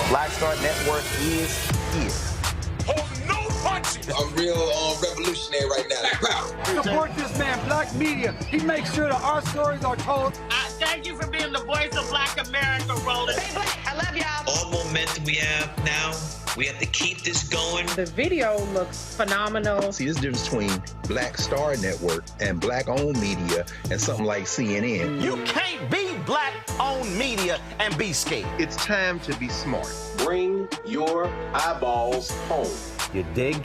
Black Star Network is here. Hold no punches! I'm real revolutionary right now. Black power! Support this man, Black media. He makes sure that our stories are told. Thank you for being the voice of Black America, Roland. Stay black. I love y'all. All momentum we have now, we have to keep this going. The video looks phenomenal. See, this difference between Black Star Network and Black-owned media and something like CNN. You can't be Black-owned media and be scared. It's time to be smart. Bring your eyeballs home. You dig?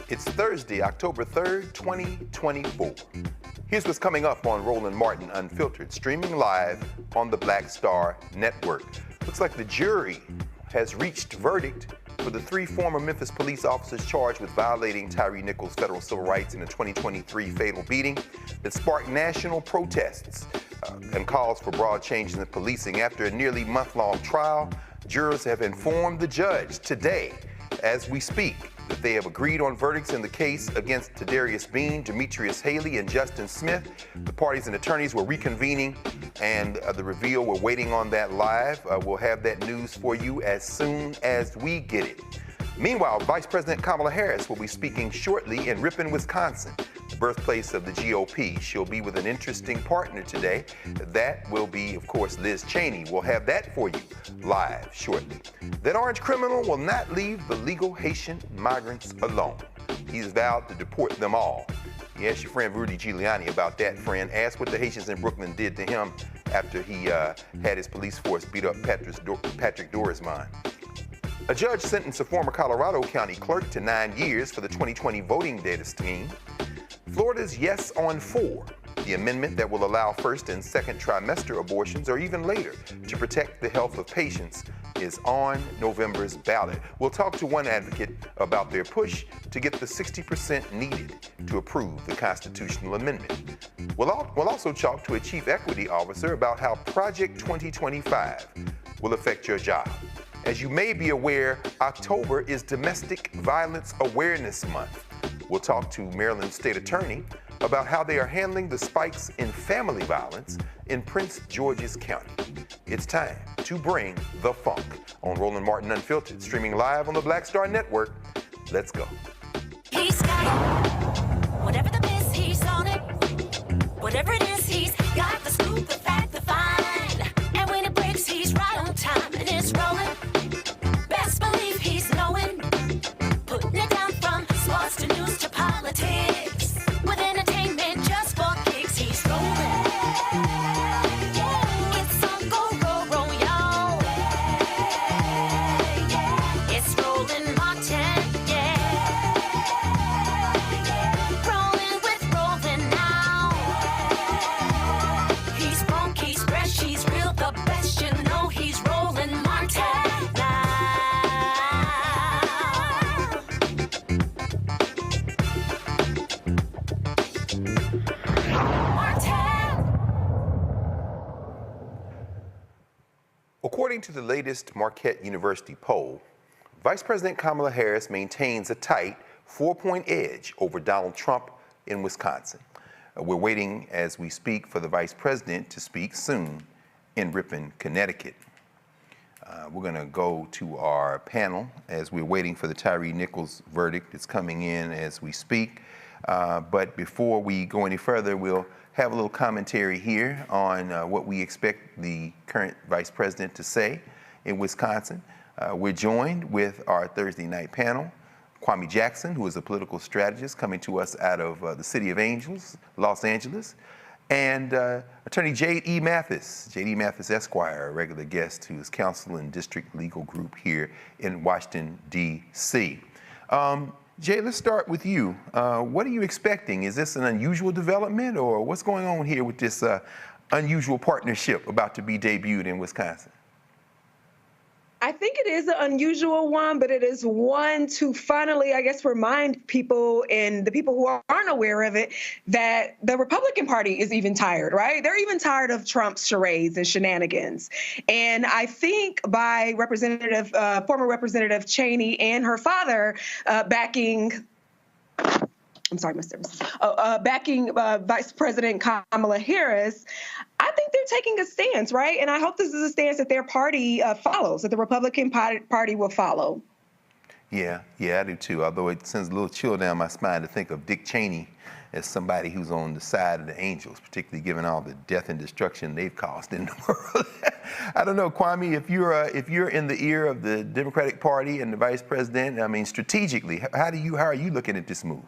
It's Thursday, October 3rd, 2024. Here's what's coming up on Roland Martin Unfiltered, streaming live on the Black Star Network. Looks like the jury has reached verdict for the 3 former Memphis police officers charged with violating Tyree Nichols' federal civil rights in a 2023 fatal beating that sparked national protests and calls for broad changes in policing. After a nearly month-long trial, jurors have informed the judge today, as we speak, that they have agreed on verdicts in the case against Tadarius Bean, Demetrius Haley, and Justin Smith. The parties and attorneys were reconvening, and the reveal, we're waiting on that live. We'll have that news for you as soon as we get it. Meanwhile, Vice President Kamala Harris will be speaking shortly in Ripon, Wisconsin, the birthplace of the GOP. She'll be with an interesting partner today. That will be, of course, Liz Cheney. We'll have that for you live shortly. That orange criminal will not leave the legal Haitian migrants alone. He's vowed to deport them all. You ask your friend Rudy Giuliani about that, friend. Ask what the Haitians in Brooklyn did to him after he had his police force beat up Patrick Dorismond. A judge sentenced a former Colorado County clerk to 9 years for the 2020 voting data scheme. Florida's Yes on 4, the amendment that will allow first and second trimester abortions or even later to protect the health of patients, is on November's ballot. We'll talk to one advocate about their push to get the 60% needed to approve the constitutional amendment. We'll also talk to a chief equity officer about how Project 2025 will affect your job. As you may be aware, October is Domestic Violence Awareness Month. We'll talk to Maryland State Attorney about how they are handling the spikes in family violence in Prince George's County. It's time to bring the funk on Roland Martin Unfiltered, streaming live on the Black Star Network. Let's go. He's got it. Whatever the miss, he's on it. Whatever it is, he's got the scoop, the fact, the find. And when it breaks, he's right on time and it's rolling. Best believe he's knowing. Putting it down from sports to news to politics. With entertainment just for kicks, he's rolling. It's on go, roll, y'all. It's Roland Martin, yeah. Rolling with Roland now. He's funk, he's fresh, he's real, the best, you know he's Roland Martin now. According to the latest Marquette University poll, Vice President Kamala Harris maintains a tight 4-point edge over Donald Trump in Wisconsin. We're waiting as we speak for the Vice President to speak soon in Ripon, Connecticut. We're going to go to our panel as we're waiting for the Tyree Nichols verdict. It's coming in as we speak. But before we go any further, we'll have a little commentary here on what we expect the current Vice President to say in Wisconsin. We're joined with our Thursday night panel, Kwame Jackson, who is a political strategist coming to us out of the City of Angels, Los Angeles, and Attorney Jade E. Mathis, Jade E. Mathis Esquire, a regular guest who is counsel in District Legal Group here in Washington, D.C. Jay, let's start with you. What are you expecting? Is this an unusual development, or what's going on here with this unusual partnership about to be debuted in Wisconsin? I think it is an unusual one, but it is one to finally, I guess, remind people and the people who aren't aware of it that the Republican Party is even tired, right? They're even tired of Trump's charades and shenanigans. And I think by former Representative Cheney and her father backing Vice President Kamala Harris, I think they're taking a stance, right? And I hope this is a stance that their party follows, that the Republican Party will follow. Yeah, I do too. Although it sends a little chill down my spine to think of Dick Cheney as somebody who's on the side of the angels, particularly given all the death and destruction they've caused in the world. I don't know, Kwame, if you're in the ear of the Democratic Party and the Vice President, I mean, strategically, how are you looking at this move?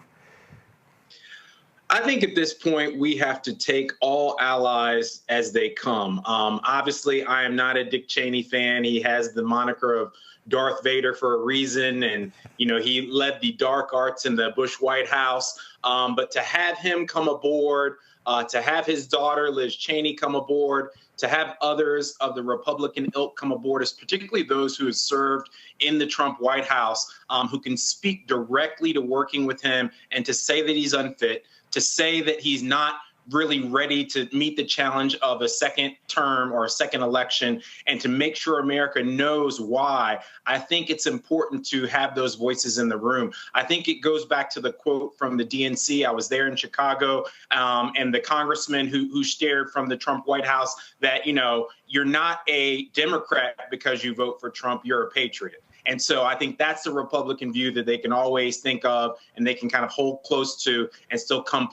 I think at this point, we have to take all allies as they come. Obviously, I am not a Dick Cheney fan. He has the moniker of Darth Vader for a reason. And, you know, he led the dark arts in the Bush White House. But to have him come aboard, to have his daughter, Liz Cheney, come aboard, to have others of the Republican ilk come aboard, particularly those who have served in the Trump White House, who can speak directly to working with him and to say that he's unfit, to say that he's not really ready to meet the challenge of a second term or a second election, and to make sure America knows why. I think it's important to have those voices in the room. I think it goes back to the quote from the DNC. I was there in Chicago, and the congressman who stared from the Trump White House that, you know, you're not a Democrat because you vote for Trump, you're a patriot. And so I think that's the Republican view that they can always think of and they can kind of hold close to and still come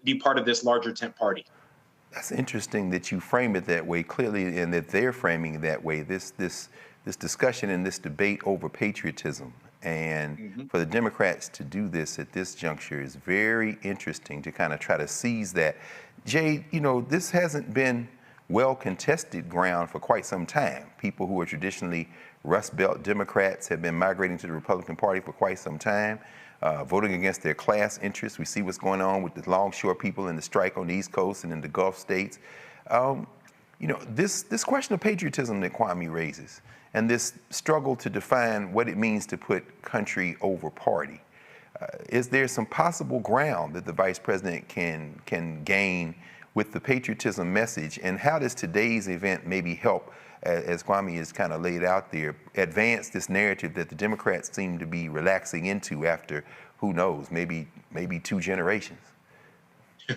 be part of this larger tent party. That's interesting that you frame it that way clearly, and that they're framing it that way. This discussion and this debate over patriotism, and for the Democrats to do this at this juncture is very interesting, to kind of try to seize that. Jay, you know, this hasn't been well contested ground for quite some time. People who are traditionally Rust Belt Democrats have been migrating to the Republican Party for quite some time, voting against their class interests. We see what's going on with the longshore people and the strike on the East Coast and in the Gulf states. You know, this question of patriotism that Kwame raises, and this struggle to define what it means to put country over party, is there some possible ground that the Vice President can gain with the patriotism message? And how does today's event maybe help, as Kwame has kind of laid out there, advance this narrative that the Democrats seem to be relaxing into after, who knows, maybe 2 generations?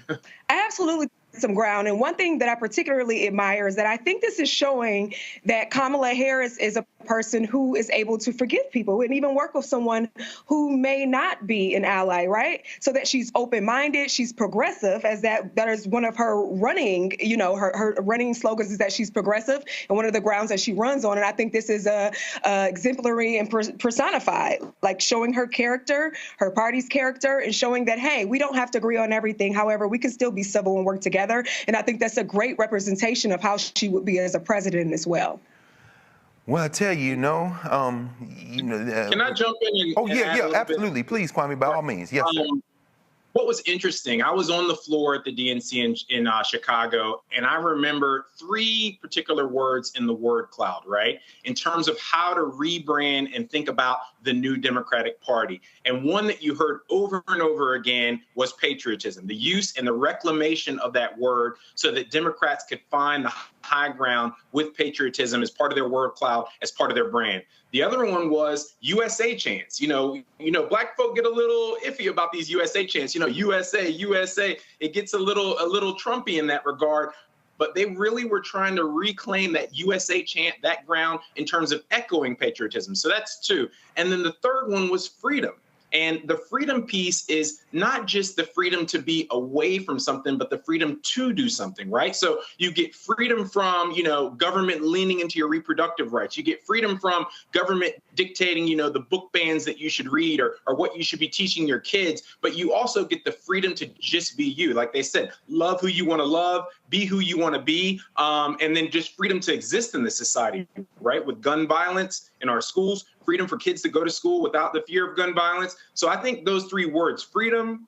I absolutely some ground. And one thing that I particularly admire is that I think this is showing that Kamala Harris is a person who is able to forgive people and even work with someone who may not be an ally, right? So that she's open-minded, she's progressive, as that is one of her running, you know, her running slogans is that she's progressive, and one of the grounds that she runs on. And I think this is exemplary and personified, like showing her character, her party's character, and showing that, hey, we don't have to agree on everything. However, we can still be civil and work together. And I think that's a great representation of how she would be as a president as well. Well, I tell you, can I jump in? Yeah, absolutely. Please, Kwame, by all means. Yes, sir. What was interesting, I was on the floor at the DNC in Chicago, and I remember 3 particular words in the word cloud, right, in terms of how to rebrand and think about the new Democratic Party. And one that you heard over and over again was patriotism, the use and the reclamation of that word so that Democrats could find the high ground with patriotism as part of their word cloud, as part of their brand. The other one was USA chants. You know, black folk get a little iffy about these USA chants. You know, USA, USA. It gets a little Trumpy in that regard. But they really were trying to reclaim that USA chant, that ground, in terms of echoing patriotism. So that's 2. And then the third one was freedom. And the freedom piece is not just the freedom to be away from something, but the freedom to do something, right? So you get freedom from, government leaning into your reproductive rights. You get freedom from government dictating, the book bans that you should read or what you should be teaching your kids. But you also get the freedom to just be you. Like they said, love who you want to love, be who you want to be, and then just freedom to exist in this society, right? With gun violence in our schools, freedom for kids to go to school without the fear of gun violence. So I think those 3 words, freedom,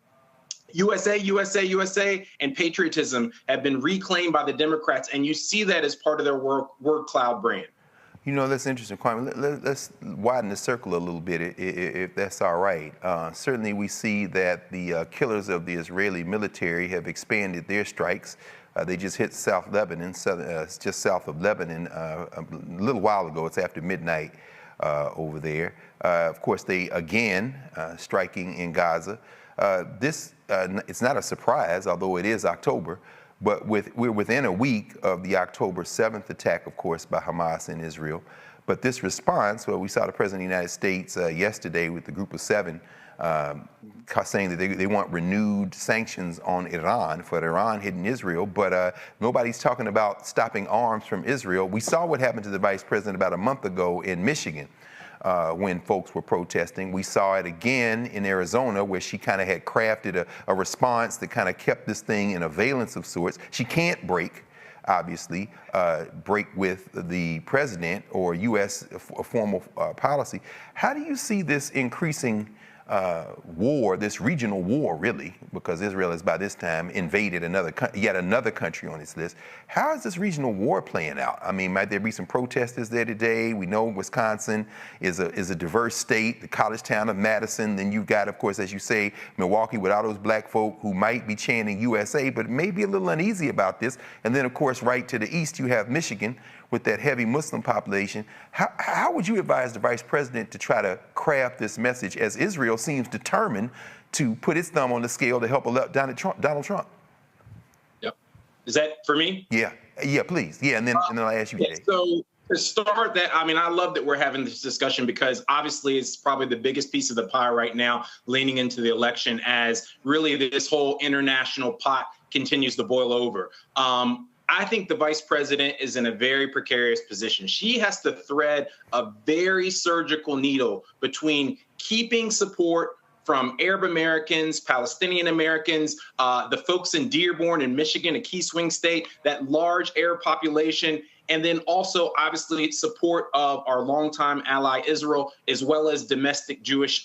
USA, USA, USA, and patriotism, have been reclaimed by the Democrats. And you see that as part of their word cloud brand. You know, that's interesting, Kwame. Let's widen the circle a little bit, if that's all right. Certainly, we see that the killers of the Israeli military have expanded their strikes. They just hit South Lebanon, just south of Lebanon, a little while ago. It's after midnight over there. Of course, they again striking in Gaza. It's not a surprise, although it is October. But we're within a week of the October 7th attack, of course, by Hamas in Israel. But this response, well, we saw the President of the United States yesterday with the Group of Seven saying that they want renewed sanctions on Iran for Iran hitting Israel. But nobody's talking about stopping arms from Israel. We saw what happened to the Vice President about a month ago in Michigan. When folks were protesting. We saw it again in Arizona, where she kind of had crafted a response that kind of kept this thing in a valence of sorts. She can't break, obviously, break with the president or U.S. formal policy. How do you see this increasing war, this regional war, really, because Israel has by this time invaded yet another country on its list? How is this regional war playing out? I mean, might there be some protesters there today? We know Wisconsin is a diverse state, the college town of Madison. Then you've got, of course, as you say, Milwaukee with all those black folk who might be chanting USA, but may be a little uneasy about this. And then, of course, right to the east, you have Michigan with that heavy Muslim population. How would you advise the Vice President to try to craft this message as Israel seems determined to put its thumb on the scale to help elect Donald Trump? Yep. Is that for me? Yeah, please. Yeah, and then I'll ask you, Jay. So to start that, I mean, I love that we're having this discussion because obviously it's probably the biggest piece of the pie right now leaning into the election as really this whole international pot continues to boil over. I think the vice president is in a very precarious position. She has to thread a very surgical needle between keeping support from Arab Americans, Palestinian Americans, the folks in Dearborn in Michigan, a key swing state, that large Arab population, and then also obviously support of our longtime ally Israel, as well as domestic Jewish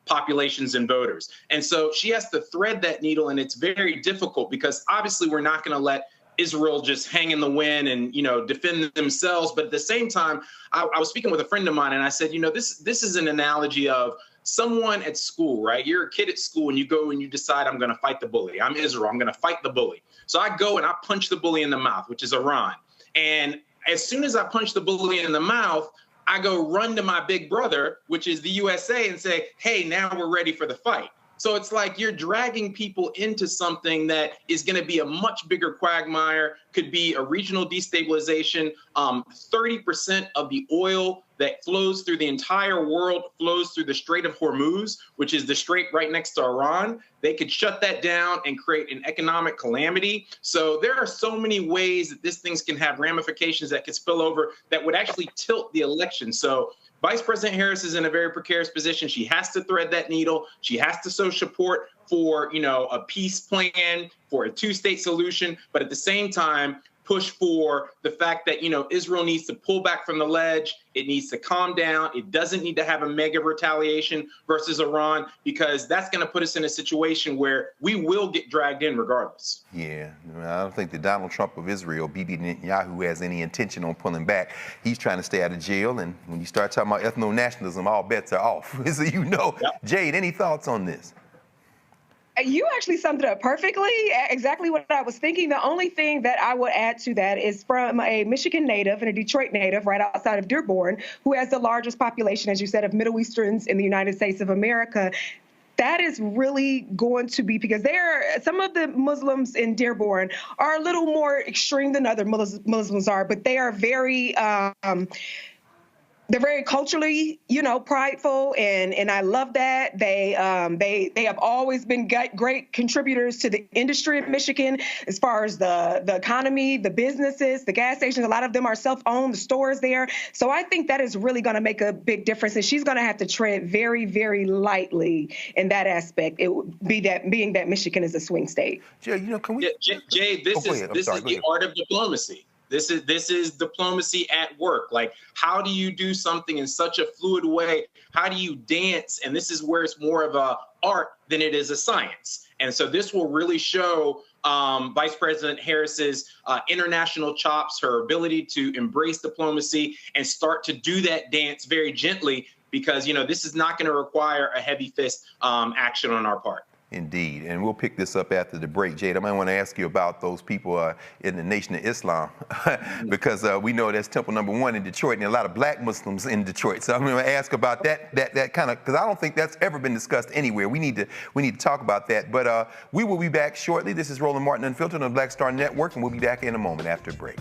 populations and voters. And so she has to thread that needle, and it's very difficult because obviously we're not going to let Israel just hang in the wind and, defend themselves. But at the same time, I was speaking with a friend of mine and I said, this is an analogy of someone at school, right? You're a kid at school and you go and you decide, I'm going to fight the bully. I'm Israel. I'm going to fight the bully. So I go and I punch the bully in the mouth, which is Iran. And as soon as I punch the bully in the mouth, I go run to my big brother, which is the USA, and say, hey, now we're ready for the fight. So it's like you're dragging people into something that is going to be a much bigger quagmire, could be a regional destabilization. 30% of the oil that flows through the entire world flows through the Strait of Hormuz, which is the strait right next to Iran. They could shut that down and create an economic calamity. So there are so many ways that this thing can have ramifications that could spill over that would actually tilt the election. So Vice President Harris is in a very precarious position. She has to thread that needle. She has to show support for, a peace plan, for a two-state solution, but at the same time, push for the fact that, Israel needs to pull back from the ledge. It needs to calm down. It doesn't need to have a mega retaliation versus Iran, because that's going to put us in a situation where we will get dragged in regardless. Yeah, I don't think the Donald Trump of Israel, Bibi Netanyahu, has any intention on pulling back. He's trying to stay out of jail. And when you start talking about ethno-nationalism, all bets are off. So Yep. Jade, any thoughts on this? You actually summed it up perfectly, exactly what I was thinking. The only thing that I would add to that is from a Michigan native and a Detroit native right outside of Dearborn, who has the largest population, as you said, of Middle Easterns in the United States of America. That is really going to be, because some of the Muslims in Dearborn are a little more extreme than other Muslims are, but they are very they're very culturally, prideful, and I love that. They have always been great contributors to the industry of Michigan as far as the economy, the businesses, the gas stations. A lot of them are self-owned, the stores there. So I think that is really going to make a big difference, and she's going to have to tread very, very lightly in that aspect. It would be being that Michigan is a swing state. Jay, can we? Jay, this is the art of diplomacy. This is diplomacy at work. Like, how do you do something in such a fluid way? How do you dance? And this is where it's more of a art than it is a science. And so this will really show Vice President Harris's international chops, her ability to embrace diplomacy and start to do that dance very gently, because, this is not going to require a heavy fist action on our part. Indeed, and we'll pick this up after the break. Jade, I might want to ask you about those people in the Nation of Islam, because we know that's Temple number 1 in Detroit, and there are a lot of black Muslims in Detroit. So I'm going to ask about that kind of, because I don't think that's ever been discussed anywhere. We need to talk about that. But we will be back shortly. This is Roland Martin Unfiltered on the Black Star Network, and we'll be back in a moment after the break.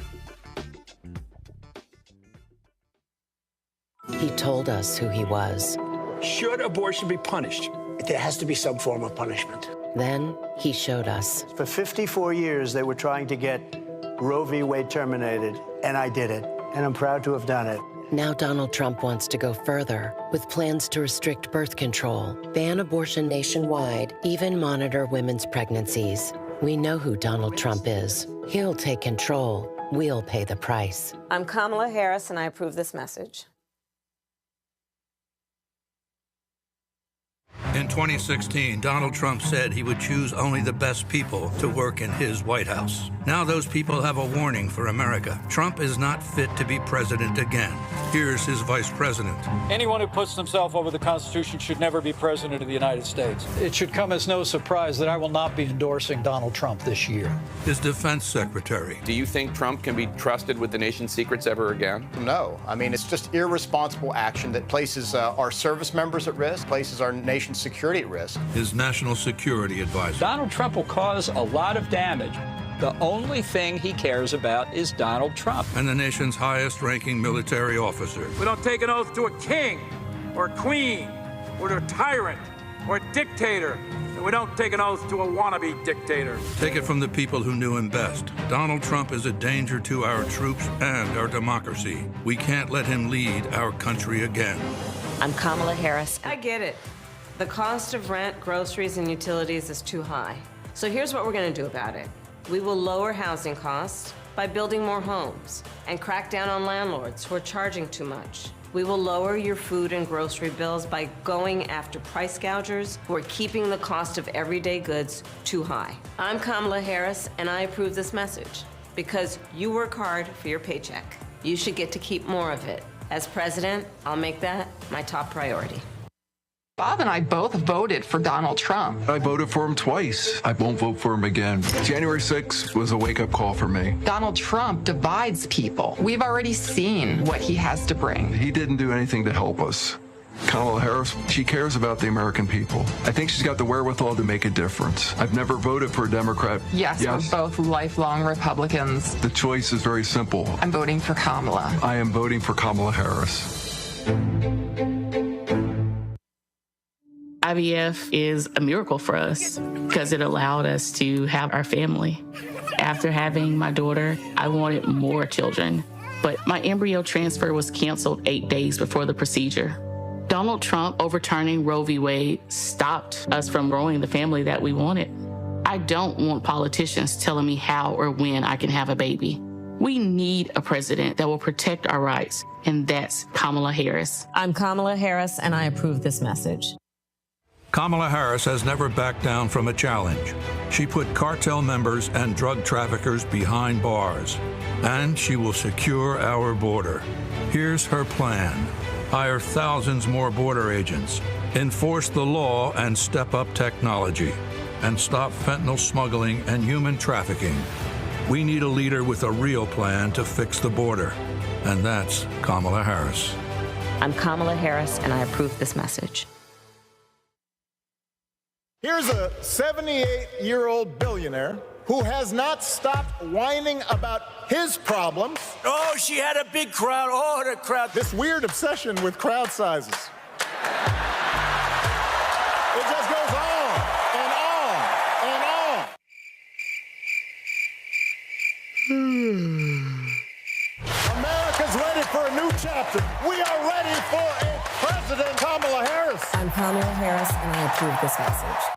He told us who he was. Should abortion be punished? There has to be some form of punishment. Then he showed us. For 54 years, they were trying to get Roe v. Wade terminated, and I did it, and I'm proud to have done it. Now Donald Trump wants to go further with plans to restrict birth control, ban abortion nationwide, even monitor women's pregnancies. We know who Donald Trump is. He'll take control. We'll pay the price. I'm Kamala Harris, and I approve this message. In 2016, Donald Trump said he would choose only the best people to work in his White House. Now those people have a warning for America. Trump is not fit to be president again. Here's his vice president. Anyone who puts themselves over the Constitution should never be president of the United States. It should come as no surprise that I will not be endorsing Donald Trump this year. His defense secretary. Do you think Trump can be trusted with the nation's secrets ever again? No. I mean, it's just irresponsible action that places our service members at risk, places our nation's security at risk. His national security advisor. Donald Trump will cause a lot of damage. The only thing he cares about is Donald Trump. And the nation's highest-ranking military officer. We don't take an oath to a king or a queen or to a tyrant or a dictator. And we don't take an oath to a wannabe dictator. Take it from the people who knew him best. Donald Trump is a danger to our troops and our democracy. We can't let him lead our country again. I'm Kamala Harris. I get it. The cost of rent, groceries, and utilities is too high. So here's what we're going to do about it. We will lower housing costs by building more homes and crack down on landlords who are charging too much. We will lower your food and grocery bills by going after price gougers who are keeping the cost of everyday goods too high. I'm Kamala Harris, and I approve this message because you work hard for your paycheck. You should get to keep more of it. As president, I'll make that my top priority. Bob and I both voted for Donald Trump. I voted for him twice. I won't vote for him again. January 6th was a wake-up call for me. Donald Trump divides people. We've already seen what he has to bring. He didn't do anything to help us. Kamala Harris, she cares about the American people. I think she's got the wherewithal to make a difference. I've never voted for a Democrat. Yes, we're both lifelong Republicans. The choice is very simple. I'm voting for Kamala. I am voting for Kamala Harris. IVF is a miracle for us because it allowed us to have our family. After having my daughter, I wanted more children, but my embryo transfer was canceled 8 days before the procedure. Donald Trump overturning Roe v. Wade stopped us from growing the family that we wanted. I don't want politicians telling me how or when I can have a baby. We need a president that will protect our rights, and that's Kamala Harris. I'm Kamala Harris, and I approve this message. Kamala Harris has never backed down from a challenge. She put cartel members and drug traffickers behind bars, and she will secure our border. Here's her plan. Hire thousands more border agents, enforce the law and step up technology, and stop fentanyl smuggling and human trafficking. We need a leader with a real plan to fix the border, and that's Kamala Harris. I'm Kamala Harris, and I approve this message. Here's a 78-year-old billionaire who has not stopped whining about his problems. Oh, she had a big crowd. Oh, the crowd. This weird obsession with crowd sizes. It just goes on and on and on. America's ready for a new chapter. We are ready for a President Kamala Harris. I'm Kamala Harris, and I approve this message.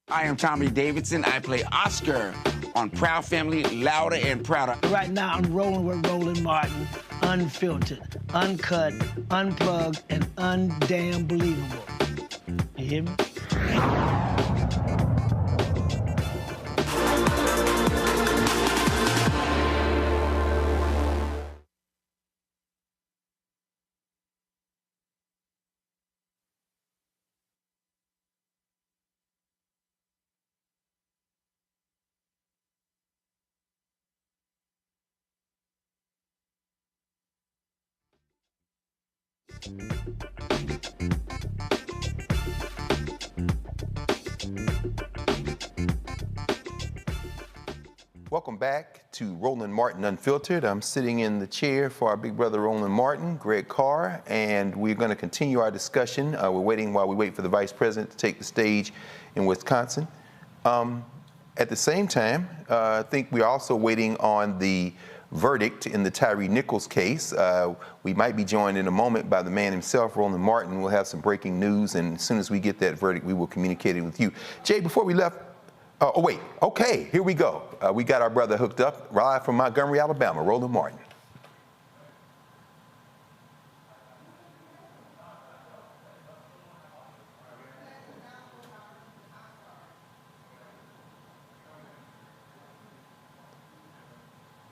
I am Tommy Davidson. I play Oscar on Proud Family, Louder and Prouder. Right now, I'm rolling with Roland Martin, unfiltered, uncut, unplugged, and undamn believable. You hear me? Welcome back to Roland Martin Unfiltered. I'm sitting in the chair for our big brother Roland Martin, Greg Carr, and we're going to continue our discussion. We're waiting while we wait for the vice president to take the stage in Wisconsin. At the same time, I think we're also waiting on the verdict in the Tyree Nichols case. We might be joined in a moment by the man himself, Roland Martin. We'll have some breaking news, and as soon as we get that verdict, we will communicate it with you. Jay, before we left, oh, wait, okay, here we go. We got our brother hooked up live from Montgomery, Alabama, Roland Martin.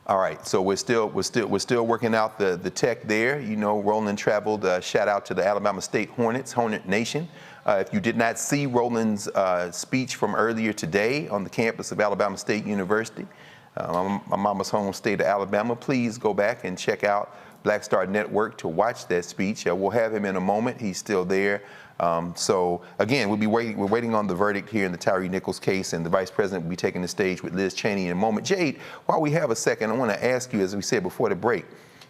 All right, so we're still working out the tech there. You know, Roland traveled. Shout out to the Alabama State Hornets, Hornet Nation. If you did not see Roland's speech from earlier today on the campus of Alabama State University, my mama's home state of Alabama, please go back and check out Black Star Network to watch that speech. We'll have him in a moment. He's still there. So again, we're waiting on the verdict here in the Tyree Nichols case, and the vice president will be taking the stage with Liz Cheney in a moment. Jade, while we have a second, I want to ask you, as we said before the break,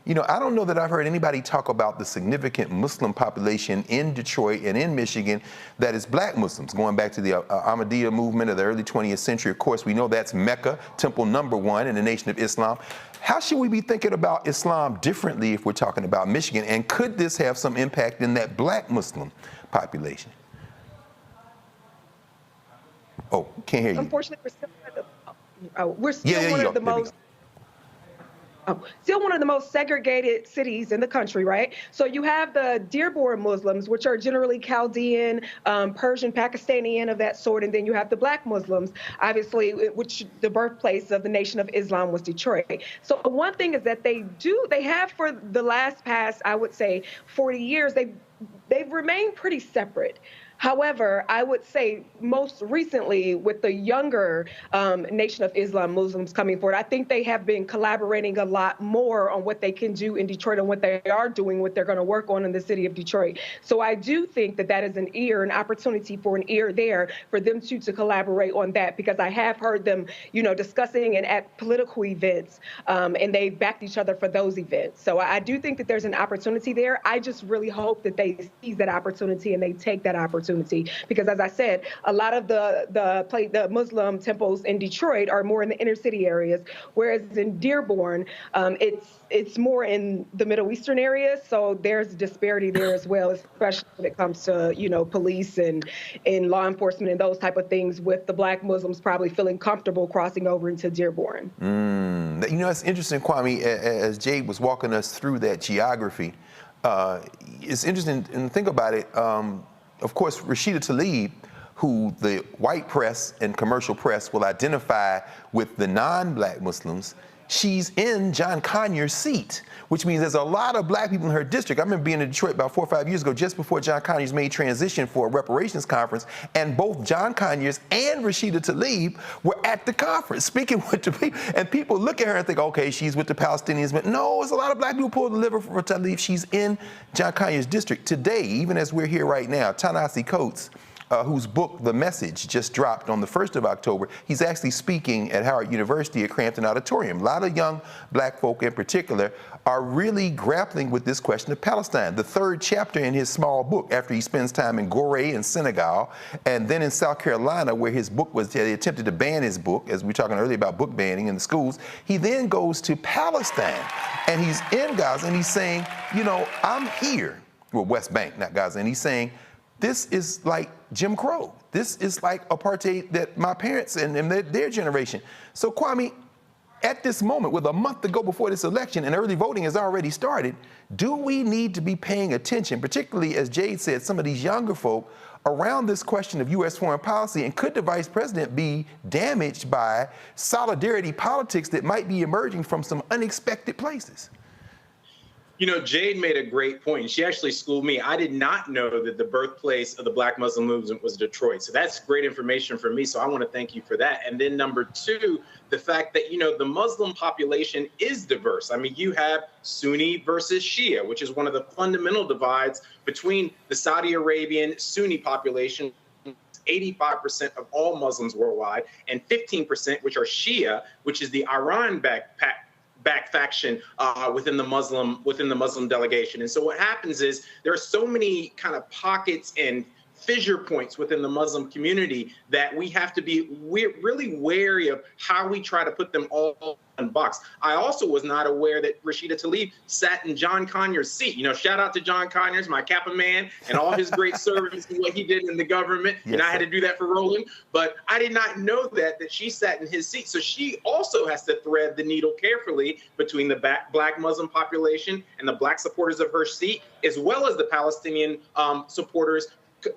you know, I don't know that I've heard anybody talk about the significant Muslim population in Detroit and in Michigan that is black Muslims, going back to the Ahmadiyya movement of the early 20th century. Of course, we know that's Mecca, temple #1 in the Nation of Islam. How should we be thinking about Islam differently if we're talking about Michigan? And could this have some impact in that black Muslim population? Oh, can't hear you. Unfortunately, we're still one of the most still one of the most segregated cities in the country, right? So you have the Dearborn Muslims, which are generally Chaldean, Persian, Pakistani, and of that sort. And then you have the black Muslims, obviously, which the birthplace of the Nation of Islam was Detroit. So one thing is that they have for the past, I would say, 40 years, they've remained pretty separate. However, I would say most recently with the younger Nation of Islam Muslims coming forward, I think they have been collaborating a lot more on what they can do in Detroit and what they are doing, what they're going to work on in the city of Detroit. So I do think that that is an opportunity for an ear there for them to collaborate on that, because I have heard them, you know, discussing and at political events, and they backed each other for those events. So I do think that there's an opportunity there. I just really hope that they seize that opportunity and they take that opportunity. Because as I said, a lot of the Muslim temples in Detroit are more in the inner city areas, whereas in Dearborn, it's more in the Middle Eastern areas. So there's disparity there as well, especially when it comes to, you know, police and law enforcement and those type of things, with the black Muslims probably feeling comfortable crossing over into Dearborn. You know, it's interesting, Kwame, as Jade was walking us through that geography, it's interesting, and think about it. Of course, Rashida Tlaib, who the white press and commercial press will identify with the non-black Muslims, she's in John Conyers' seat, which means there's a lot of black people in her district. I remember being in Detroit about 4 or 5 years ago, just before John Conyers made transition for a reparations conference, and both John Conyers and Rashida Tlaib were at the conference speaking with the people. And people look at her and think, okay, she's with the Palestinians, but no, there's a lot of black people pulled the liver for Tlaib. She's in John Conyers' district. Today, even as we're here right now, Ta-Nehisi Coates, whose book, The Message, just dropped on the 1st of October. He's actually speaking at Howard University at Crampton Auditorium. A lot of young black folk in particular are really grappling with this question of Palestine. The 3rd chapter in his small book, after he spends time in Gorée in Senegal, and then in South Carolina, where his book was, they attempted to ban his book, as we were talking earlier about book banning in the schools. He then goes to Palestine, and he's in Gaza, and he's saying, you know, I'm here, well, West Bank, not Gaza, and he's saying, this is like Jim Crow. This is like apartheid that my parents and their generation. So Kwame, at this moment, with a month to go before this election and early voting has already started, do we need to be paying attention, particularly, as Jade said, some of these younger folk around this question of U.S. foreign policy? And could the vice president be damaged by solidarity politics that might be emerging from some unexpected places? You know, Jade made a great point. She actually schooled me. I did not know that the birthplace of the Black Muslim movement was Detroit. So that's great information for me. So I want to thank you for that. And then number two, the fact that, you know, the Muslim population is diverse. I mean, you have Sunni versus Shia, which is one of the fundamental divides between the Saudi Arabian Sunni population, 85% of all Muslims worldwide, and 15%, which are Shia, which is the Iran-backed faction within the Muslim delegation. And so what happens is there are so many kind of pockets and fissure points within the Muslim community that we have to be really wary of how we try to put them all in one box. I also was not aware that Rashida Tlaib sat in John Conyers' seat. You know, shout out to John Conyers, my Kappa man, and all his great service and what he did in the government. Yes, and I had to do that for Roland. But I did not know that she sat in his seat. So she also has to thread the needle carefully between the Black Muslim population and the Black supporters of her seat, as well as the Palestinian supporters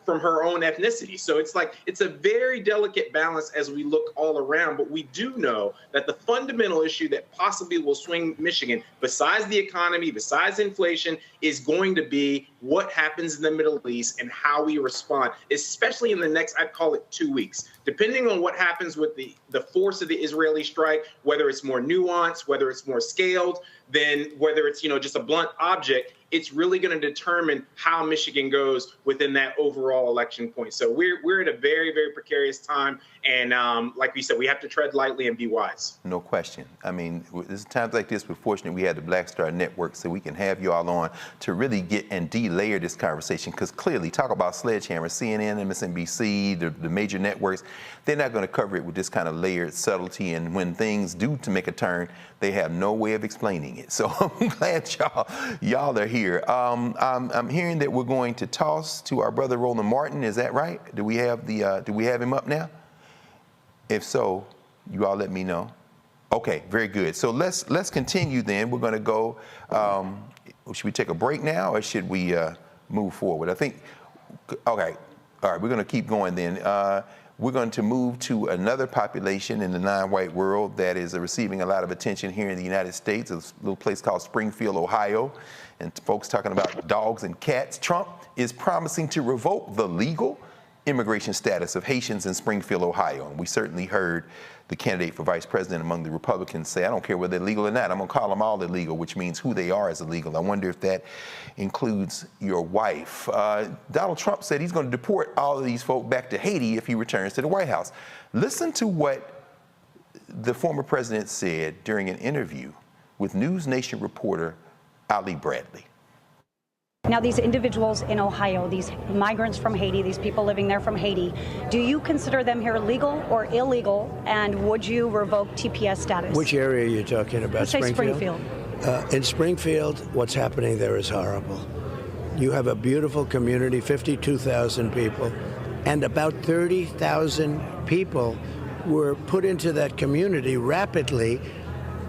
from her own ethnicity. So it's like, it's a very delicate balance as we look all around, but we do know that the fundamental issue that possibly will swing Michigan, besides the economy, besides inflation, is going to be what happens in the Middle East and how we respond, especially in the next, I'd call it 2 weeks. Depending on what happens with the force of the Israeli strike, whether it's more nuanced, whether it's more scaled, then whether it's, you know, just a blunt object, it's really going to determine how Michigan goes within that overall election point. So we're at a very, very precarious time. And like we said, we have to tread lightly and be wise. No question. I mean, there's times like this, we're fortunate we had the Black Star Network so we can have you all on to really get and de-layer this conversation. Because clearly, talk about sledgehammer, CNN, MSNBC, the major networks, they're not going to cover it with this kind of layered subtlety. And when things do to make a turn, they have no way of explaining it. So I'm glad y'all are here. I'm hearing that we're going to toss to our brother Roland Martin. Is that right? Do we have him up now? If so, you all let me know. Okay, very good. So let's continue then. We're going to go. Should we take a break now, or should we move forward? I think. Okay. All right. We're going to keep going then. We're going to move to another population in the non-white world that is receiving a lot of attention here in the United States. A little place called Springfield, Ohio, and folks talking about dogs and cats. Trump is promising to revoke the legal immigration status of Haitians in Springfield, Ohio. And we certainly heard the candidate for vice president among the Republicans say, I don't care whether they're legal or not, I'm going to call them all illegal, which means who they are is illegal. I wonder if that includes your wife. Donald Trump said he's going to deport all of these folk back to Haiti if he returns to the White House. Listen to what the former president said during an interview with News Nation reporter Ali Bradley. Now, these individuals in Ohio, these migrants from Haiti, these people living there from Haiti, do you consider them here legal or illegal? And would you revoke TPS status? Which area are you talking about? Let's say Springfield. In Springfield, what's happening there is horrible. You have a beautiful community, 52,000 people, and about 30,000 people were put into that community rapidly.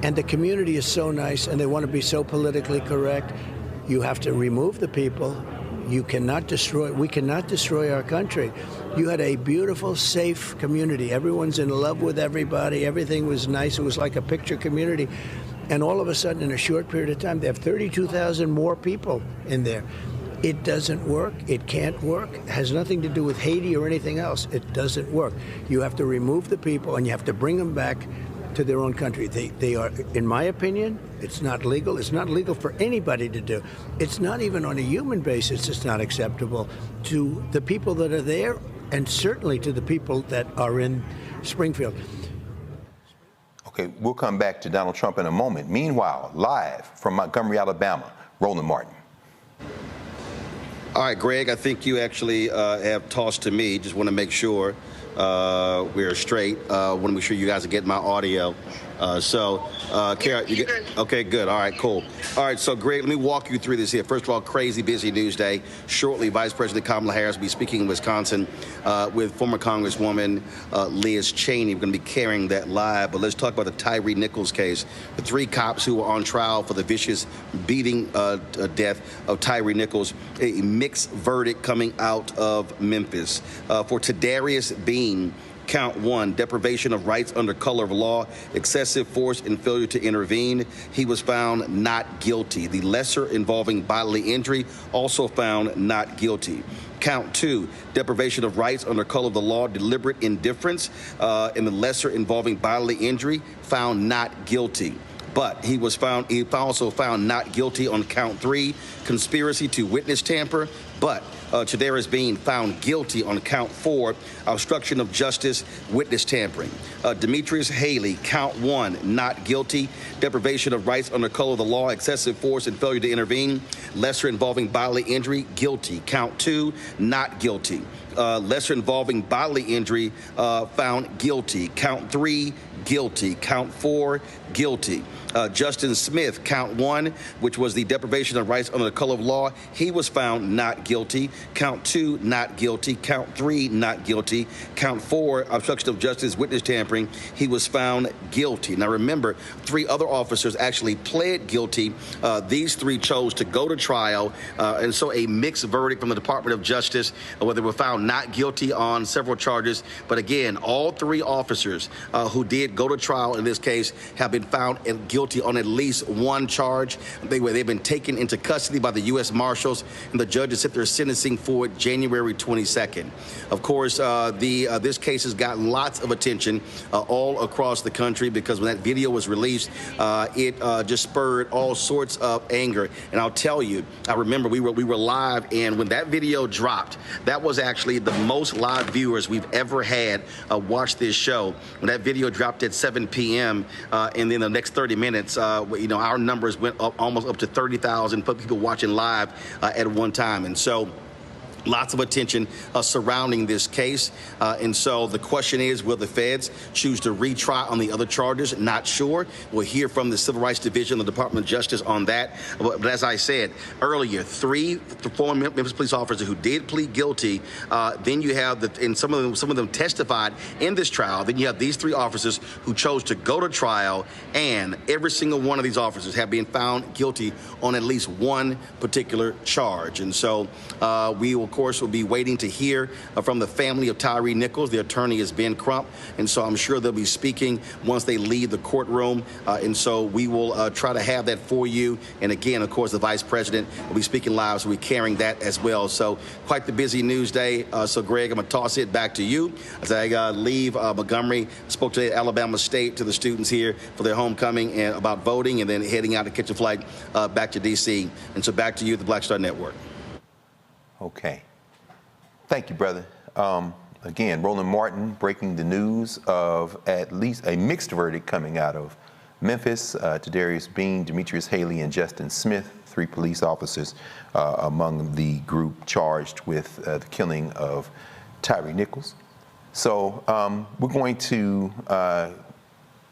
And the community is so nice, and they want to be so politically correct. You have to remove the people. You cannot destroy, we cannot destroy our country. You had a beautiful, safe community. Everyone's in love with everybody. Everything was nice. It was like a picture community. And all of a sudden, in a short period of time, they have 32,000 more people in there. It doesn't work. It can't work. It has nothing to do with Haiti or anything else. It doesn't work. You have to remove the people, and you have to bring them back to their own country. They are, in my opinion, it's not legal. It's not legal for anybody to do. It's not even on a human basis. It's not acceptable to the people that are there, and certainly to the people that are in Springfield. Okay, we'll come back to Donald Trump in a moment. Meanwhile, live from Montgomery, Alabama, Roland Martin. All right, Greg, I think you actually have tossed to me. Just want to make sure we're straight. Want to make sure you guys are getting my audio. Kara, okay, good. All right, cool. All right, so Greg, let me walk you through this here. First of all, crazy busy news day. Shortly, Vice President Kamala Harris will be speaking in Wisconsin with former Congresswoman Liz Cheney. We're going to be carrying that live. But let's talk about the Tyree Nichols case. The 3 cops who were on trial for the vicious beating death of Tyree Nichols. A mixed verdict coming out of Memphis. For Tadarius Bean, Count 1, deprivation of rights under color of law, excessive force and failure to intervene. He was found not guilty. The lesser involving bodily injury, also found not guilty. Count 2, deprivation of rights under color of the law, deliberate indifference, and the lesser involving bodily injury, found not guilty. But he also found not guilty on count 3, conspiracy to witness tamper. But Chidera is being found guilty on count 4, obstruction of justice, witness tampering. Demetrius Haley, count 1, not guilty. Deprivation of rights under color of the law, excessive force and failure to intervene. Lesser involving bodily injury, guilty. Count 2, not guilty. Lesser involving bodily injury, found guilty. Count 3, guilty. Count 4, guilty. Justin Smith, count 1, which was the deprivation of rights under the color of law, he was found not guilty. Count 2, not guilty. Count 3, not guilty. Count 4, obstruction of justice, witness tampering, he was found guilty. Now remember, 3 other officers actually pled guilty. These 3 chose to go to trial, and so a mixed verdict from the Department of Justice, where they were found not guilty on several charges. But again, all 3 officers who did go to trial in this case have been found guilty on at least 1 charge. They've been taken into custody by the U.S. Marshals, and the judge has set their sentencing for January 22nd. Of course, this case has gotten lots of attention all across the country, because when that video was released, it just spurred all sorts of anger. And I'll tell you, I remember we were live, and when that video dropped, that was actually the most live viewers we've ever had watch this show. When that video dropped at 7 p.m., and then the next 30 minutes, our numbers went up almost up to 30,000 people watching live at one time. And so lots of attention surrounding this case. And so the question is, will the feds choose to retry on the other charges? Not sure. We'll hear from the Civil Rights Division of the Department of Justice on that. But as I said earlier, 3 former Memphis police officers who did plead guilty. Then you have, and some of them testified in this trial. Then you have these 3 officers who chose to go to trial, and every single one of these officers have been found guilty on at least 1 particular charge. And so we will, of course, will be waiting to hear from the family of Tyree Nichols. The attorney is Ben Crump, and so I'm sure they'll be speaking once they leave the courtroom. And so we will try to have that for you. And again, of course, the vice president will be speaking live, so we're carrying that as well. So quite the busy news day. So Greg, I'm going to toss it back to you as I leave Montgomery. Spoke to Alabama State, to the students here for their homecoming and about voting, and then heading out to catch a flight back to D.C. And so back to you, the Black Star Network. Okay. Thank you, brother. Again, Roland Martin breaking the news of at least a mixed verdict coming out of Memphis. Tadarius Bean, Demetrius Haley, and Justin Smith, 3 police officers among the group charged with the killing of Tyree Nichols. So we're going to,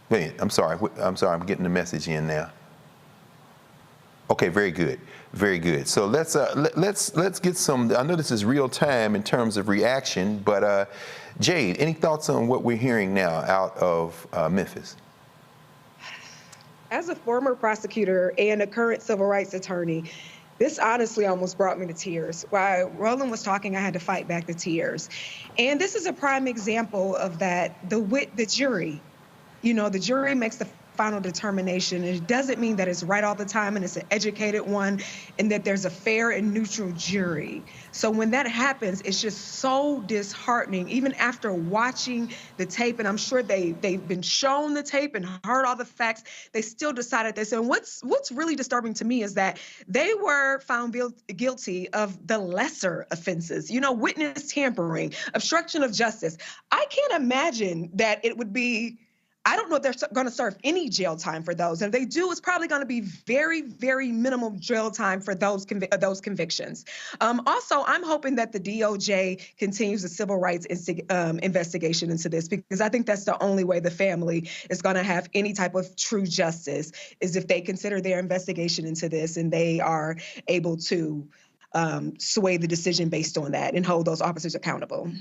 wait, I'm sorry, I'm getting the message in now. Okay, very good. Very good. So let's get some. I know this is real time in terms of reaction, but Jade, any thoughts on what we're hearing now out of Memphis? As a former prosecutor and a current civil rights attorney, this honestly almost brought me to tears. While Roland was talking, I had to fight back the tears. And this is a prime example of that. The jury, the jury makes the final determination. It doesn't mean that it's right all the time and it's an educated one and that there's a fair and neutral jury. So when that happens, it's just so disheartening. Even after watching the tape, and I'm sure they've been shown the tape and heard all the facts, they still decided this. And what's really disturbing to me is that they were found guilty of the lesser offenses, witness tampering, obstruction of justice. I can't imagine that it would be, I don't know if they're going to serve any jail time for those. And if they do, it's probably going to be very, very minimal jail time for those convictions. Also, I'm hoping that the DOJ continues the civil rights investigation into this, because I think that's the only way the family is going to have any type of true justice, is if they consider their investigation into this and they are able to sway the decision based on that and hold those officers accountable.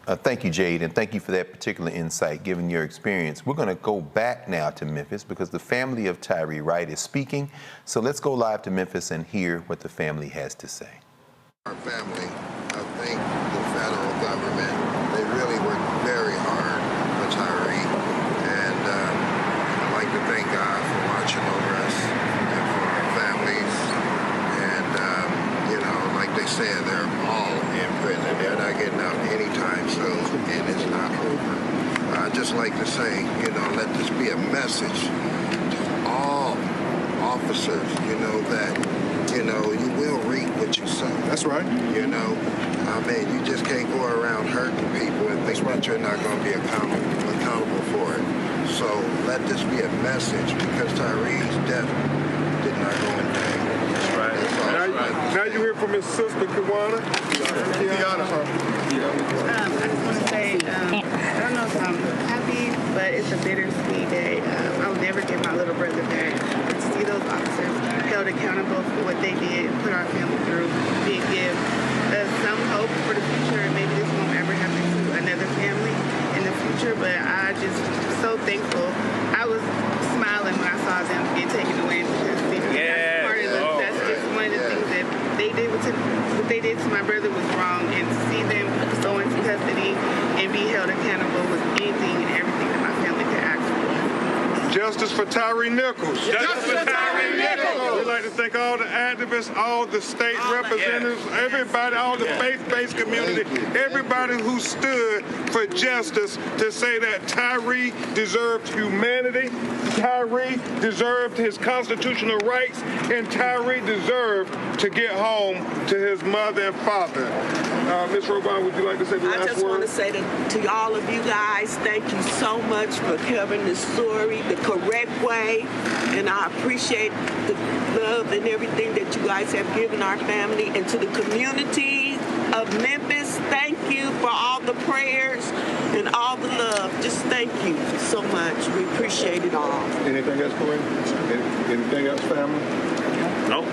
Thank you, Jade, and thank you for that particular insight, given your experience. We're going to go back now to Memphis because the family of Tyree Wright is speaking. So let's go live to Memphis and hear what the family has to say. Our family, I think the federal government, they really worked very hard to thank God for watching over us and for our families. And, like they said, they're all in prison. They're not getting out anytime soon, and it's not over. I'd just like to say, let this be a message to all officers, that, you will reap what you sow. That's right. You just can't go around hurting people and think that you're not going to be accountable for it. So let this be a message, because Tyree's death did not go in vain. That's right. Now you hear from his sister, Kiwana. Kiana. I just want to say, I don't know if I'm happy, but it's a bittersweet day. I'll never get my little brother back. But to see those officers held accountable for what they did, put our family through, did give us some hope for the future, and maybe this won't ever happen to another family in the future. But I just so thankful. I was smiling when I saw them get taken away, because that's just one of the things that they did. What they did to my brother was wrong, and to see them go into custody and be held accountable was anything and everything that my family could ask for. Justice for Tyree Nichols. Justice for Tyree Nichols. We'd like to thank all the activists, all the state representatives, everybody, all the faith-based community, everybody who stood for justice, to say that Tyree deserved humanity, Tyree deserved his constitutional rights, and Tyree deserved to get home to his mother and father. Ms. Ripon, would you like to say the last word? I just want to say to all of you guys, thank you so much for covering this story the correct way, and I appreciate the love and everything that you guys have given our family, and to the community of Memphis, thank you for all the prayers and all the love. Just thank you so much. We appreciate it all. Anything else, Corey? Anything else, family? No.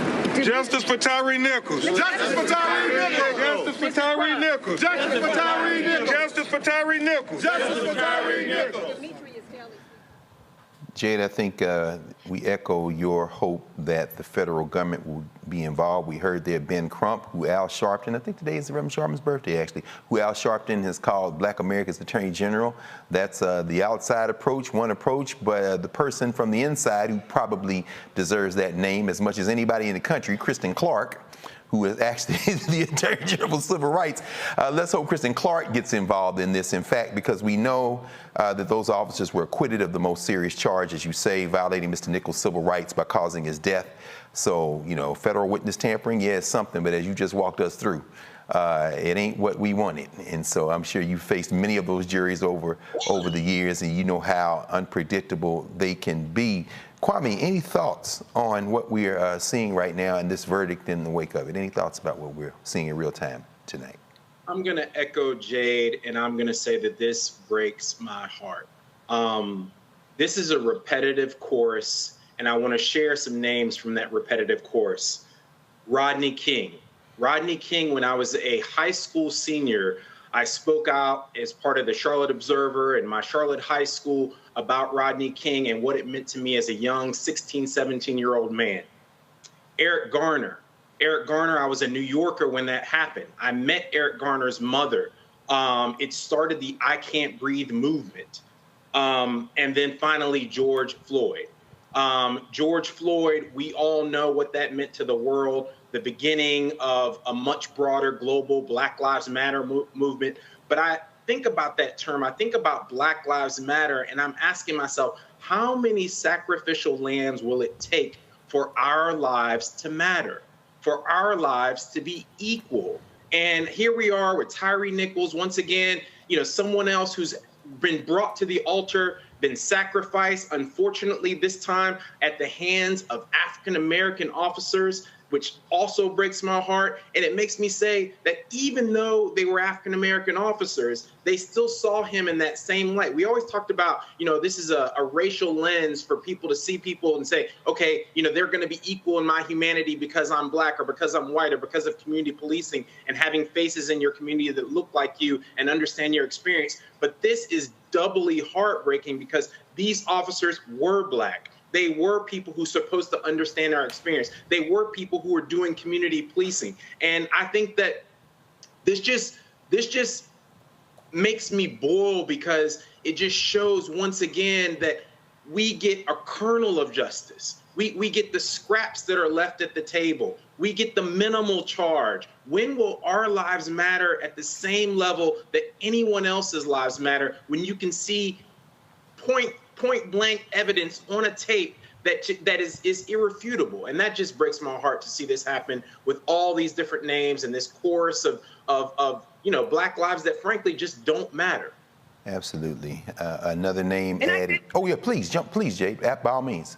Justice for Tyree Nichols. Justice for Tyree Nichols. Justice for Tyree Nichols. Justice for Tyree Nichols. Justice for Tyree Nichols. Justice for Tyree Nichols. Jade, I think we echo your hope that the federal government will be involved. We heard there Ben Crump, who Al Sharpton, I think today is Reverend Sharpton's birthday actually, who Al Sharpton has called Black America's Attorney General. That's the outside approach, one approach, but the person from the inside who probably deserves that name as much as anybody in the country, Kristen Clark, who is actually the Attorney General for Civil Rights. Let's hope Kristen Clark gets involved in this, in fact, because we know that those officers were acquitted of the most serious charge, as you say, violating Mr. Nichols' civil rights by causing his death. So, federal witness tampering, yeah, it's something, but as you just walked us through, it ain't what we wanted. And so I'm sure you faced many of those juries over the years, and you know how unpredictable they can be. Kwame, any thoughts on what we are seeing right now and this verdict in the wake of it? Any thoughts about what we're seeing in real time tonight? I'm going to echo Jade, and I'm going to say that this breaks my heart. This is a repetitive course, and I want to share some names from that repetitive course. Rodney King. Rodney King, when I was a high school senior, I spoke out as part of the Charlotte Observer and my Charlotte High School about Rodney King and what it meant to me as a young 16, 17-year-old man. Eric Garner. Eric Garner, I was a New Yorker when that happened. I met Eric Garner's mother. It started the I Can't Breathe movement. And then finally, George Floyd. George Floyd, we all know what that meant to the world, the beginning of a much broader global Black Lives Matter movement. But I think about that term, I think about Black Lives Matter, and I'm asking myself, how many sacrificial lambs will it take for our lives to matter, for our lives to be equal? And here we are with Tyree Nichols, once again, someone else who's been brought to the altar, been sacrificed, unfortunately, this time at the hands of African-American officers, which also breaks my heart. And it makes me say that even though they were African-American officers, they still saw him in that same light. We always talked about, this is a racial lens for people to see people and say, okay, they're going to be equal in my humanity because I'm Black or because I'm white or because of community policing and having faces in your community that look like you and understand your experience. But this is doubly heartbreaking because these officers were Black. They were people who are supposed to understand our experience. They were people who were doing community policing. And I think that this just makes me boil because it just shows once again that we get a kernel of justice. We get the scraps that are left at the table. We get the minimal charge. When will our lives matter at the same level that anyone else's lives matter, when you can see point blank evidence on a tape that is irrefutable? And that just breaks my heart to see this happen with all these different names and this chorus of Black lives that frankly just don't matter. Absolutely. Another name added. Oh yeah, please jump, please, Jay, by all means.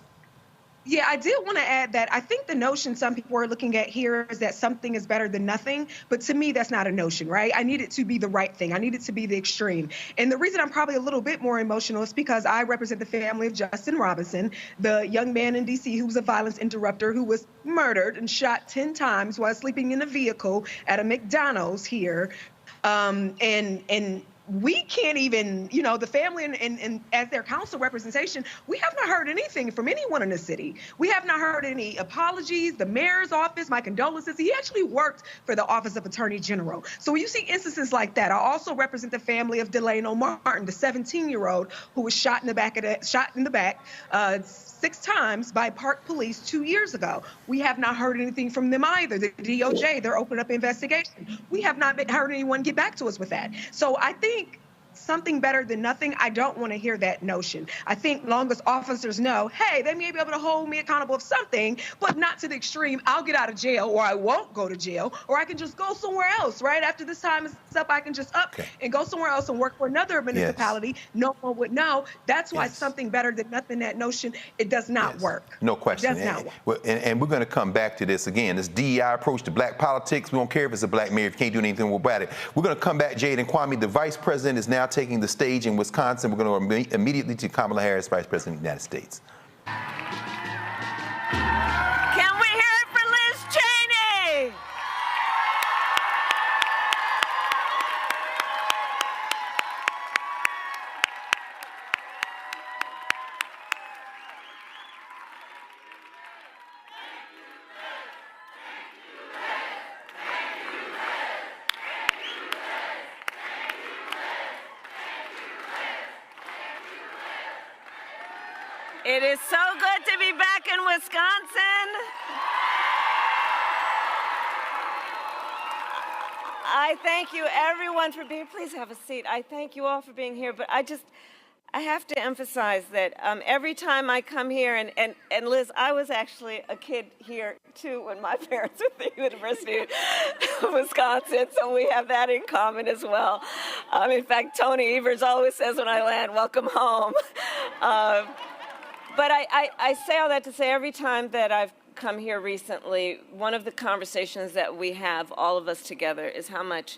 Yeah, I did want to add that I think the notion some people are looking at here is that something is better than nothing. But to me, that's not a notion, right? I need it to be the right thing. I need it to be the extreme. And the reason I'm probably a little bit more emotional is because I represent the family of Justin Robinson, the young man in D.C. who was a violence interrupter who was murdered and shot 10 times while sleeping in a vehicle at a McDonald's here. And we can't even, the family and as their council representation, we have not heard anything from anyone in the city. We have not heard any apologies. The mayor's office, my condolences. He actually worked for the Office of Attorney General. So when you see instances like that, I also represent the family of Delano Martin, the 17-year-old who was shot in the back 6 times by Park Police 2 years ago. We have not heard anything from them either. The DOJ, they're opening up investigation. We have not heard anyone get back to us with that. So I think something better than nothing, I don't want to hear that notion. I think long as officers know, hey, they may be able to hold me accountable of something, but not to the extreme, I'll get out of jail or I won't go to jail, or I can just go somewhere else, right? After this time is up, I can just and go somewhere else and work for another municipality. Yes. No one would know. That's why something better than nothing, that notion, it does not work. No question. It does not work. And we're going to come back to this again, this DEI approach to Black politics. We don't care if it's a Black mayor, if you can't do anything about it. We're going to come back, Jade and Kwame. The vice president is now taking the stage in Wisconsin. We're going to go immediately to Kamala Harris, Vice President of the United States. Can we hear it for Liz Cheney? It is so good to be back in Wisconsin. I thank you, everyone, for being. Please have a seat. I thank you all for being here. But I have to emphasize that every time I come here, and Liz, I was actually a kid here too when my parents were at the University of Wisconsin, so we have that in common as well. In fact, Tony Evers always says when I land, "Welcome home." But I say all that to say every time that I've come here recently, one of the conversations that we have, all of us together, is how much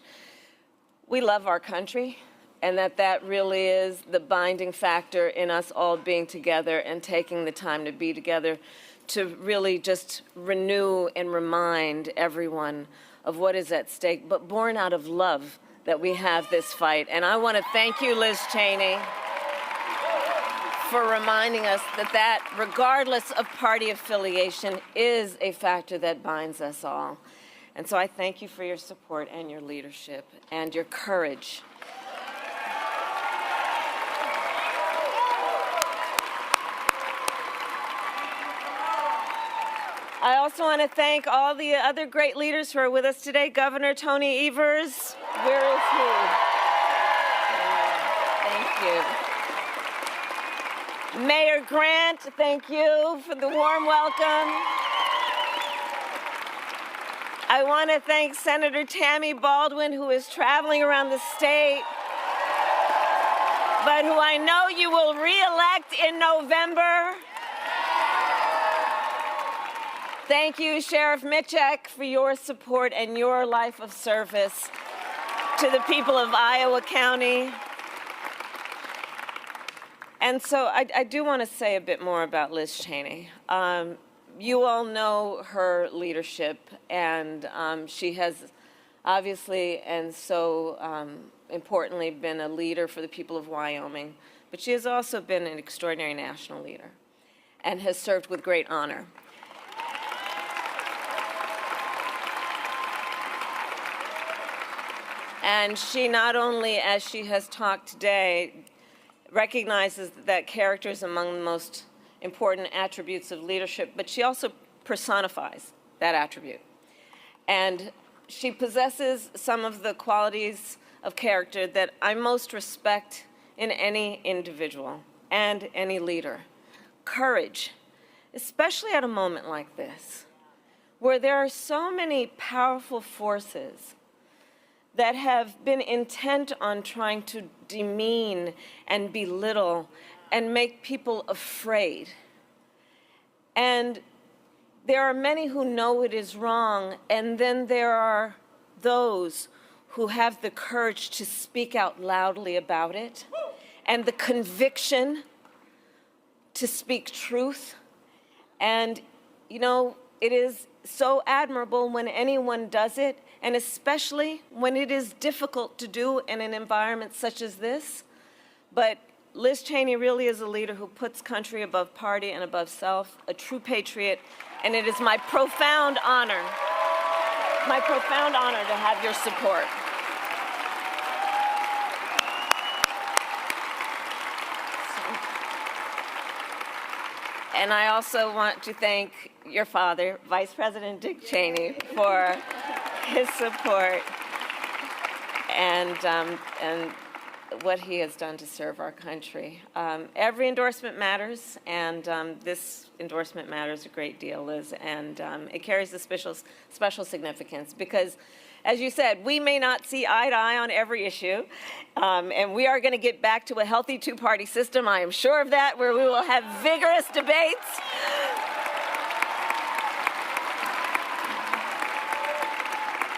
we love our country, and that really is the binding factor in us all being together and taking the time to be together to really just renew and remind everyone of what is at stake, but born out of love that we have this fight. And I want to thank you, Liz Cheney, for reminding us that regardless of party affiliation, is a factor that binds us all. And so I thank you for your support and your leadership and your courage. I also want to thank all the other great leaders who are with us today. Governor Tony Evers, where is he? Thank you. Mayor Grant, thank you for the warm welcome. I want to thank Senator Tammy Baldwin, who is traveling around the state, but who I know you will re-elect in November. Thank you, Sheriff Mitchek, for your support and your life of service to the people of Iowa County. And so I do want to say a bit more about Liz Cheney. You all know her leadership, and she has obviously and so importantly been a leader for the people of Wyoming, but she has also been an extraordinary national leader and has served with great honor. And she not only, as she has talked today, recognizes that character is among the most important attributes of leadership, but she also personifies that attribute. And she possesses some of the qualities of character that I most respect in any individual and any leader. Courage, especially at a moment like this, where there are so many powerful forces that have been intent on trying to demean and belittle and make people afraid. And there are many who know it is wrong, and then there are those who have the courage to speak out loudly about it and the conviction to speak truth. And, you know, it is so admirable when anyone does it, and especially when it is difficult to do in an environment such as this. But Liz Cheney really is a leader who puts country above party and above self, a true patriot, and it is my profound honor to have your support. And I also want to thank your father, Vice President Dick Cheney, for his support and what he has done to serve our country. Every endorsement matters, and this endorsement matters a great deal, Liz, and it carries a special significance because, as you said, we may not see eye to eye on every issue, and we are going to get back to a healthy two-party system, I am sure of that, where we will have vigorous debates.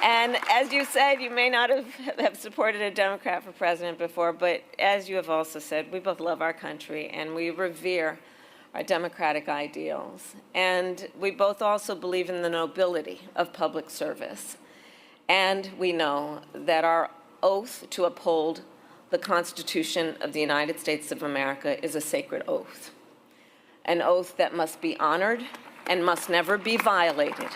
And as you said, you may not have supported a Democrat for president before, but as you have also said, we both love our country and we revere our democratic ideals. And we both also believe in the nobility of public service. And we know that our oath to uphold the Constitution of the United States of America is a sacred oath, an oath that must be honored and must never be violated.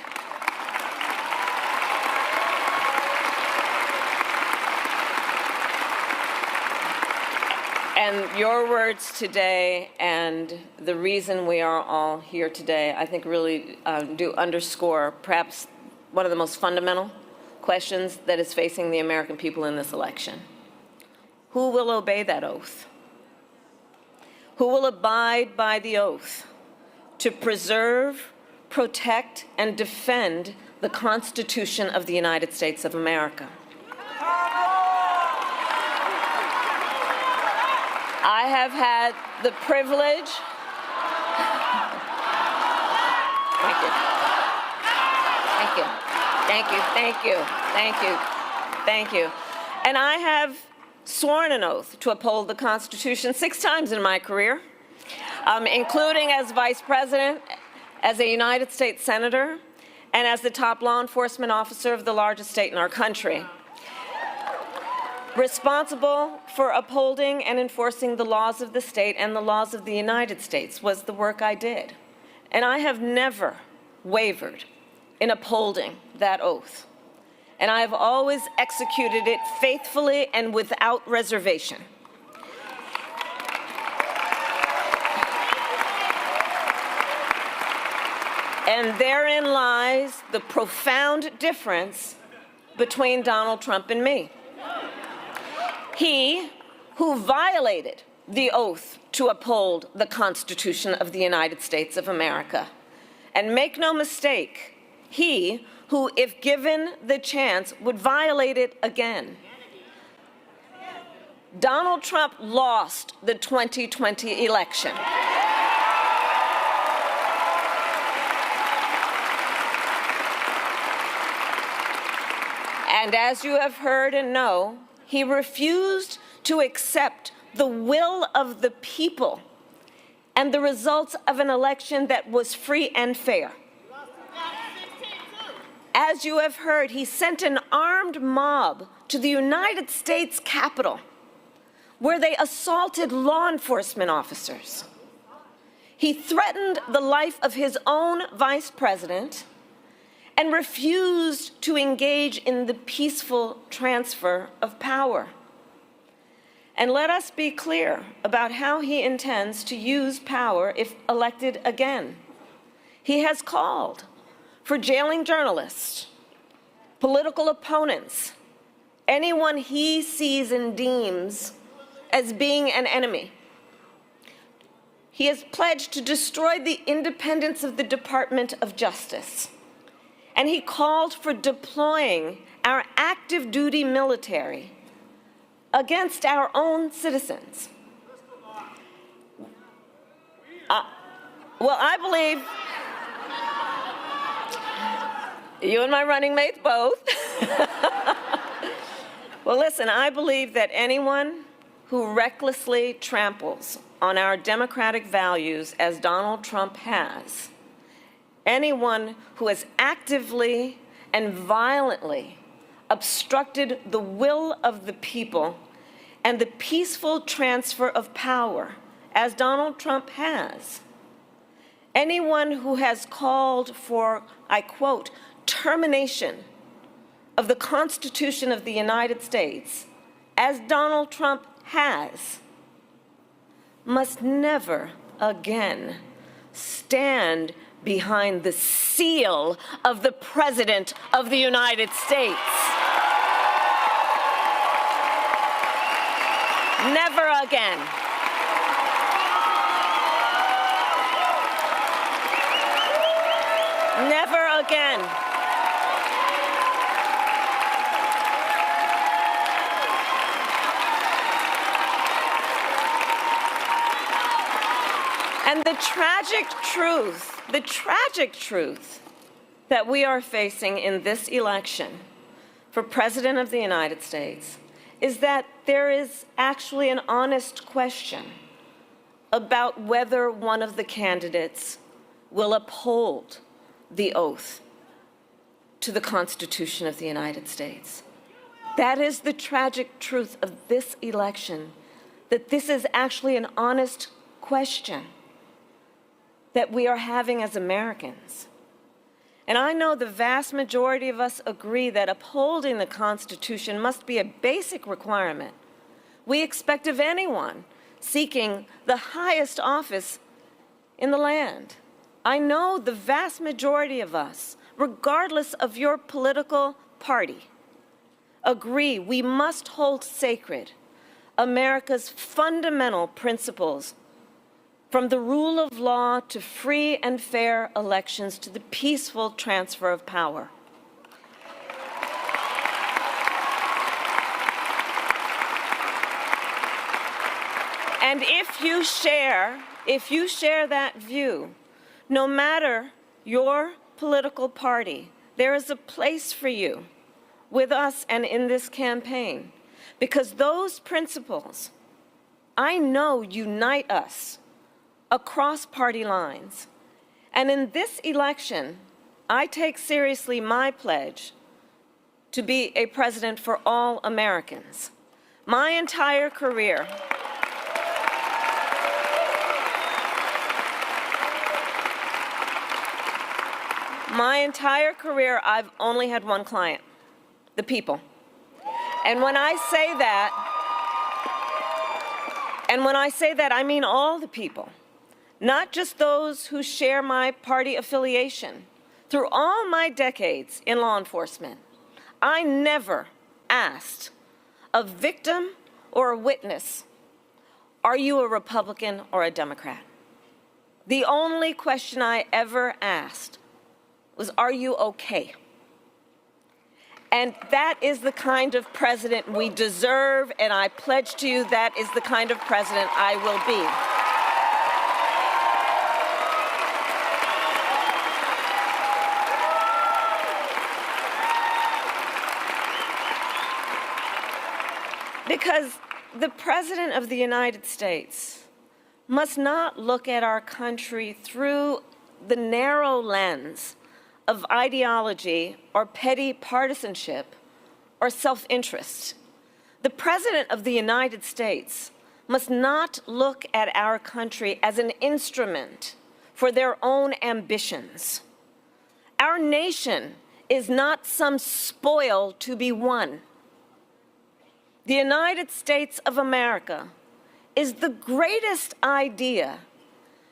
And your words today and the reason we are all here today, I think really do underscore perhaps one of the most fundamental questions that is facing the American people in this election. Who will obey that oath? Who will abide by the oath to preserve, protect, and defend the Constitution of the United States of America? I have had the privilege. Thank you. Thank you. Thank you. Thank you. Thank you. Thank you. And I have sworn an oath to uphold the Constitution 6 times in my career, including as Vice President, as a United States Senator, and as the top law enforcement officer of the largest state in our country. Responsible for upholding and enforcing the laws of the state and the laws of the United States was the work I did. And I have never wavered in upholding that oath. And I have always executed it faithfully and without reservation. And therein lies the profound difference between Donald Trump and me. He who violated the oath to uphold the Constitution of the United States of America. And make no mistake, he who, if given the chance, would violate it again. Donald Trump lost the 2020 election. And as you have heard and know, he refused to accept the will of the people and the results of an election that was free and fair. As you have heard, he sent an armed mob to the United States Capitol, where they assaulted law enforcement officers. He threatened the life of his own vice president and refused to engage in the peaceful transfer of power. And let us be clear about how he intends to use power if elected again. He has called for jailing journalists, political opponents, anyone he sees and deems as being an enemy. He has pledged to destroy the independence of the Department of Justice. And he called for deploying our active duty military against our own citizens. Well, I believe you and my running mates both. Well, listen, I believe that anyone who recklessly tramples on our democratic values as Donald Trump has, anyone who has actively and violently obstructed the will of the people and the peaceful transfer of power, as Donald Trump has, anyone who has called for, I quote, termination of the Constitution of the United States, as Donald Trump has, must never again stand behind the seal of the President of the United States. Never again. Never again. And the tragic truth that we are facing in this election for President of the United States is that there is actually an honest question about whether one of the candidates will uphold the oath to the Constitution of the United States. That is the tragic truth of this election, that this is actually an honest question that we are having as Americans. And I know the vast majority of us agree that upholding the Constitution must be a basic requirement we expect of anyone seeking the highest office in the land. I know the vast majority of us, regardless of your political party, agree we must hold sacred America's fundamental principles, from the rule of law to free and fair elections to the peaceful transfer of power. And if you share that view, no matter your political party, there is a place for you with us and in this campaign, because those principles, I know, unite us across party lines. And in this election, I take seriously my pledge to be a president for all Americans. My entire career, I've only had one client, the people. And when I say that, I mean all the people. Not just those who share my party affiliation. Through all my decades in law enforcement, I never asked a victim or a witness, are you a Republican or a Democrat? The only question I ever asked was, are you okay? And that is the kind of president we deserve, and I pledge to you that is the kind of president I will be. Because the President of the United States must not look at our country through the narrow lens of ideology or petty partisanship or self-interest. The President of the United States must not look at our country as an instrument for their own ambitions. Our nation is not some spoil to be won. The United States of America is the greatest idea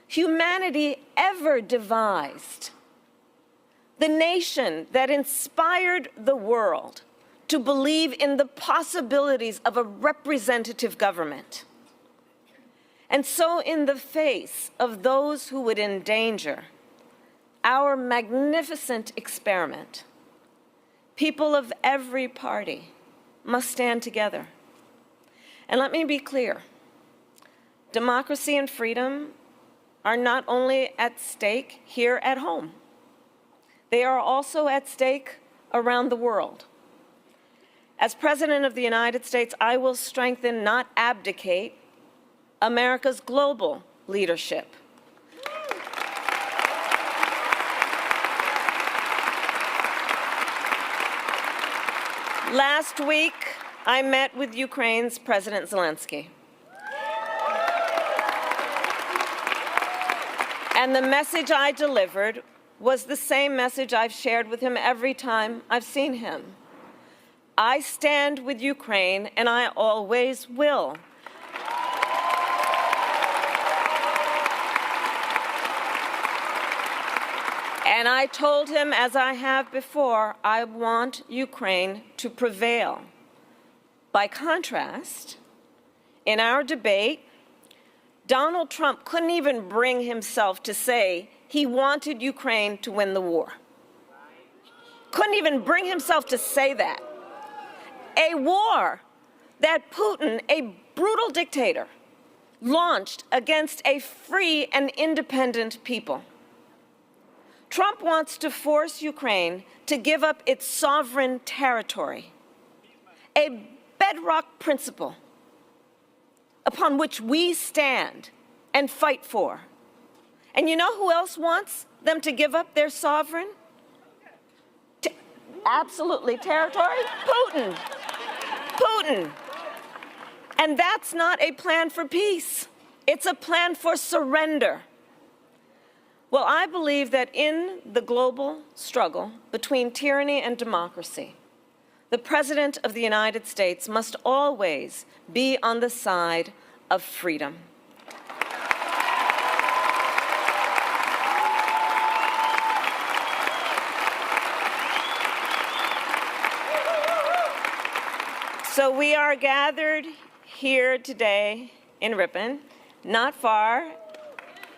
humanity ever devised. The nation that inspired the world to believe in the possibilities of a representative government. And so, in the face of those who would endanger our magnificent experiment, people of every party must stand together. And let me be clear, democracy and freedom are not only at stake here at home, they are also at stake around the world. As President of the United States, I will strengthen, not abdicate, America's global leadership. Last week, I met with Ukraine's President Zelensky. And the message I delivered was the same message I've shared with him every time I've seen him. I stand with Ukraine, and I always will. And I told him, as I have before, I want Ukraine to prevail. By contrast, in our debate, Donald Trump couldn't even bring himself to say he wanted Ukraine to win the war. Couldn't even bring himself to say that. A war that Putin, a brutal dictator, launched against a free and independent people. Trump wants to force Ukraine to give up its sovereign territory, a bedrock principle upon which we stand and fight for. And you know who else wants them to give up their sovereign? Absolutely, territory? Putin. Putin. And that's not a plan for peace. It's a plan for surrender. Well, I believe that in the global struggle between tyranny and democracy, the President of the United States must always be on the side of freedom. So we are gathered here today in Ripon, not far,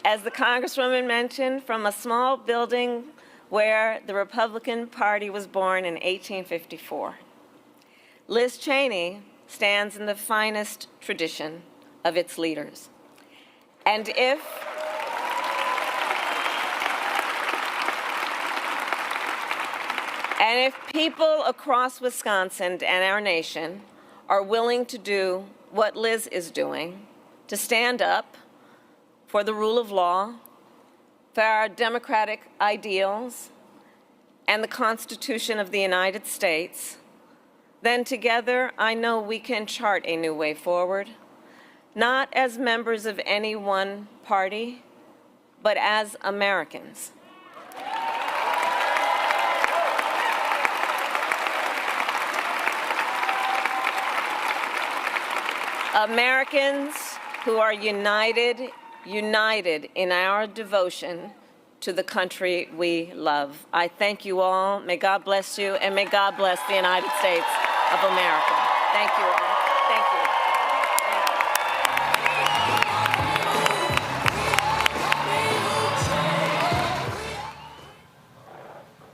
as the Congresswoman mentioned, from a small building where the Republican Party was born in 1854. Liz Cheney stands in the finest tradition of its leaders. And if people across Wisconsin and our nation are willing to do what Liz is doing, to stand up for the rule of law, for our democratic ideals, and the Constitution of the United States, then together I know we can chart a new way forward, not as members of any one party, but as Americans. Americans who are united in our devotion to the country we love. I thank you all. May God bless you, and may God bless the United States of America. Thank you all. Thank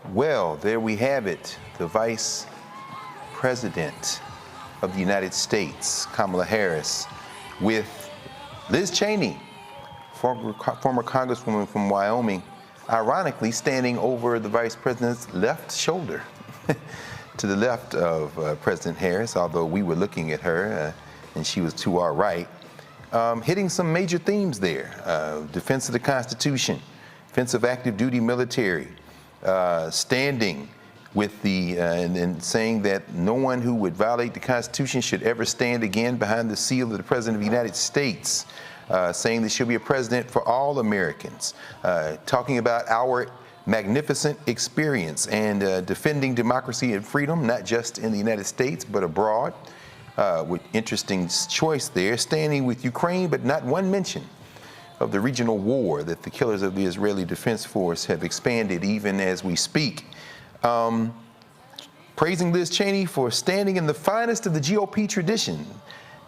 you. Well, there we have it. The Vice President of the United States, Kamala Harris, with Liz Cheney, former Congresswoman from Wyoming, ironically standing over the Vice President's left shoulder, to the left of President Harris, although we were looking at her and she was to our right, hitting some major themes there. Defense of the Constitution, defense of active duty military, standing with the, and saying that no one who would violate the Constitution should ever stand again behind the seal of the President of the United States, saying there should be a president for all Americans, talking about our magnificent experience and defending democracy and freedom, not just in the United States, but abroad. with interesting choice there, standing with Ukraine, but not one mention of the regional war that the killers of the Israeli Defense Force have expanded even as we speak. Praising Liz Cheney for standing in the finest of the GOP tradition.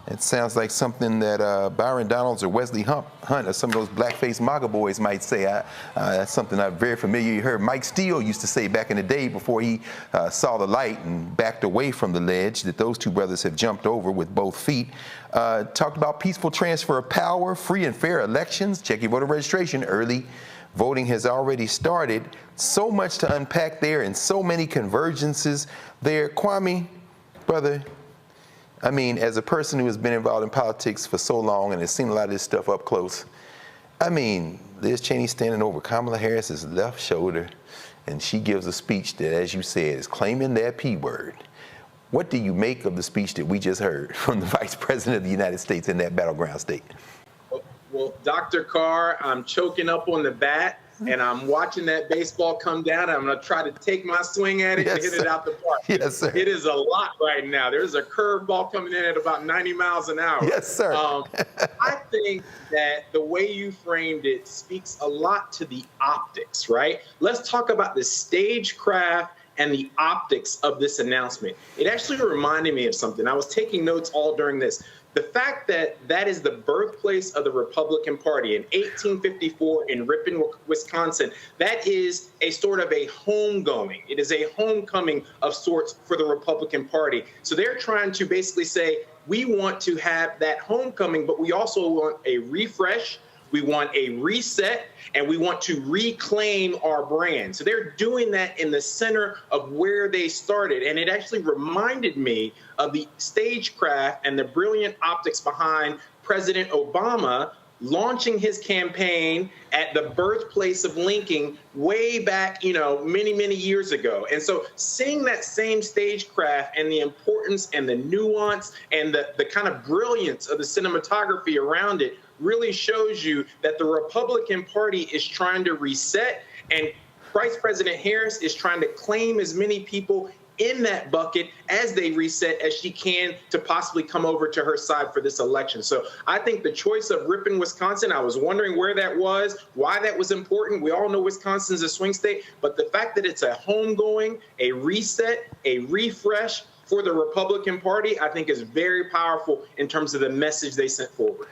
It sounds like something that Byron Donalds or Wesley Hunt or some of those blackface MAGA boys might say. That's something I'm very familiar. You heard Mike Steele used to say back in the day before he saw the light and backed away from the ledge that those two brothers have jumped over with both feet. Talked about peaceful transfer of power, free and fair elections, check your voter registration, early voting has already started. So much to unpack there and so many convergences there. Kwame, brother, I mean, as a person who has been involved in politics for so long and has seen a lot of this stuff up close, I mean, Liz Cheney standing over Kamala Harris's left shoulder, and she gives a speech that, as you said, is claiming that P word. What do you make of the speech that we just heard from the Vice President of the United States in that battleground state? Well, Dr. Carr, I'm choking up on the bat, and I'm watching that baseball come down. I'm going to try to take my swing at it and hit it out the park. Yes, sir. It is a lot right now. There's a curveball coming in at about 90 miles an hour. Yes, sir. I think that the way you framed it speaks a lot to the optics, right? Let's talk about the stagecraft and the optics of this announcement. It actually reminded me of something. I was taking notes all during this. The fact that that is the birthplace of the Republican Party in 1854 in Ripon, Wisconsin, that is a sort of a homegoing. It is a homecoming of sorts for the Republican Party. So they're trying to basically say, we want to have that homecoming, but we also want a refresh. We want a reset, and we want to reclaim our brand. So they're doing that in the center of where they started. And it actually reminded me of the stagecraft and the brilliant optics behind President Obama launching his campaign at the birthplace of Lincoln way back, many, many years ago. And so seeing that same stagecraft and the importance and the nuance and the kind of brilliance of the cinematography around it really shows you that the Republican Party is trying to reset, and Vice President Harris is trying to claim as many people in that bucket as they reset as she can to possibly come over to her side for this election. So I think the choice of Ripon, Wisconsin, I was wondering where that was, why that was important. We all know Wisconsin's a swing state, but the fact that it's a homegoing, a reset, a refresh for the Republican Party, I think is very powerful in terms of the message they sent forward.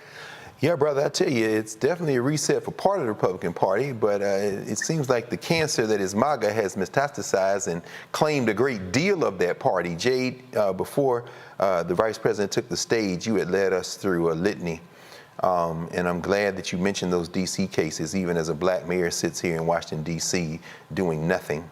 Yeah, brother, I tell you, it's definitely a reset for part of the Republican Party, but it seems like the cancer that is MAGA has metastasized and claimed a great deal of that party. Jade, before the Vice President took the stage, you had led us through a litany, and I'm glad that you mentioned those D.C. cases, even as a black mayor sits here in Washington, D.C., doing nothing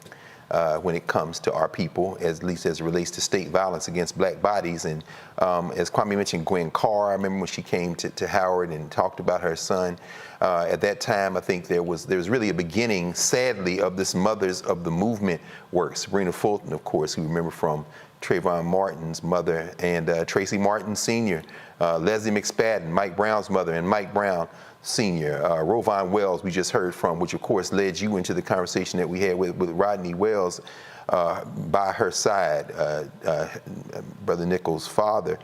when it comes to our people, at least as it relates to state violence against black bodies. And as Kwame mentioned, Gwen Carr, I remember when she came to Howard and talked about her son. At that time, I think there was really a beginning, sadly, of this Mothers of the Movement work. Sabrina Fulton, of course, who we remember from Trayvon Martin's mother, and Tracy Martin Sr., Leslie McSpadden, Mike Brown's mother, and Mike Brown Sr., Rovon Wells, we just heard from, which of course led you into the conversation that we had with Rodney Wells by her side, Brother Nichols' father.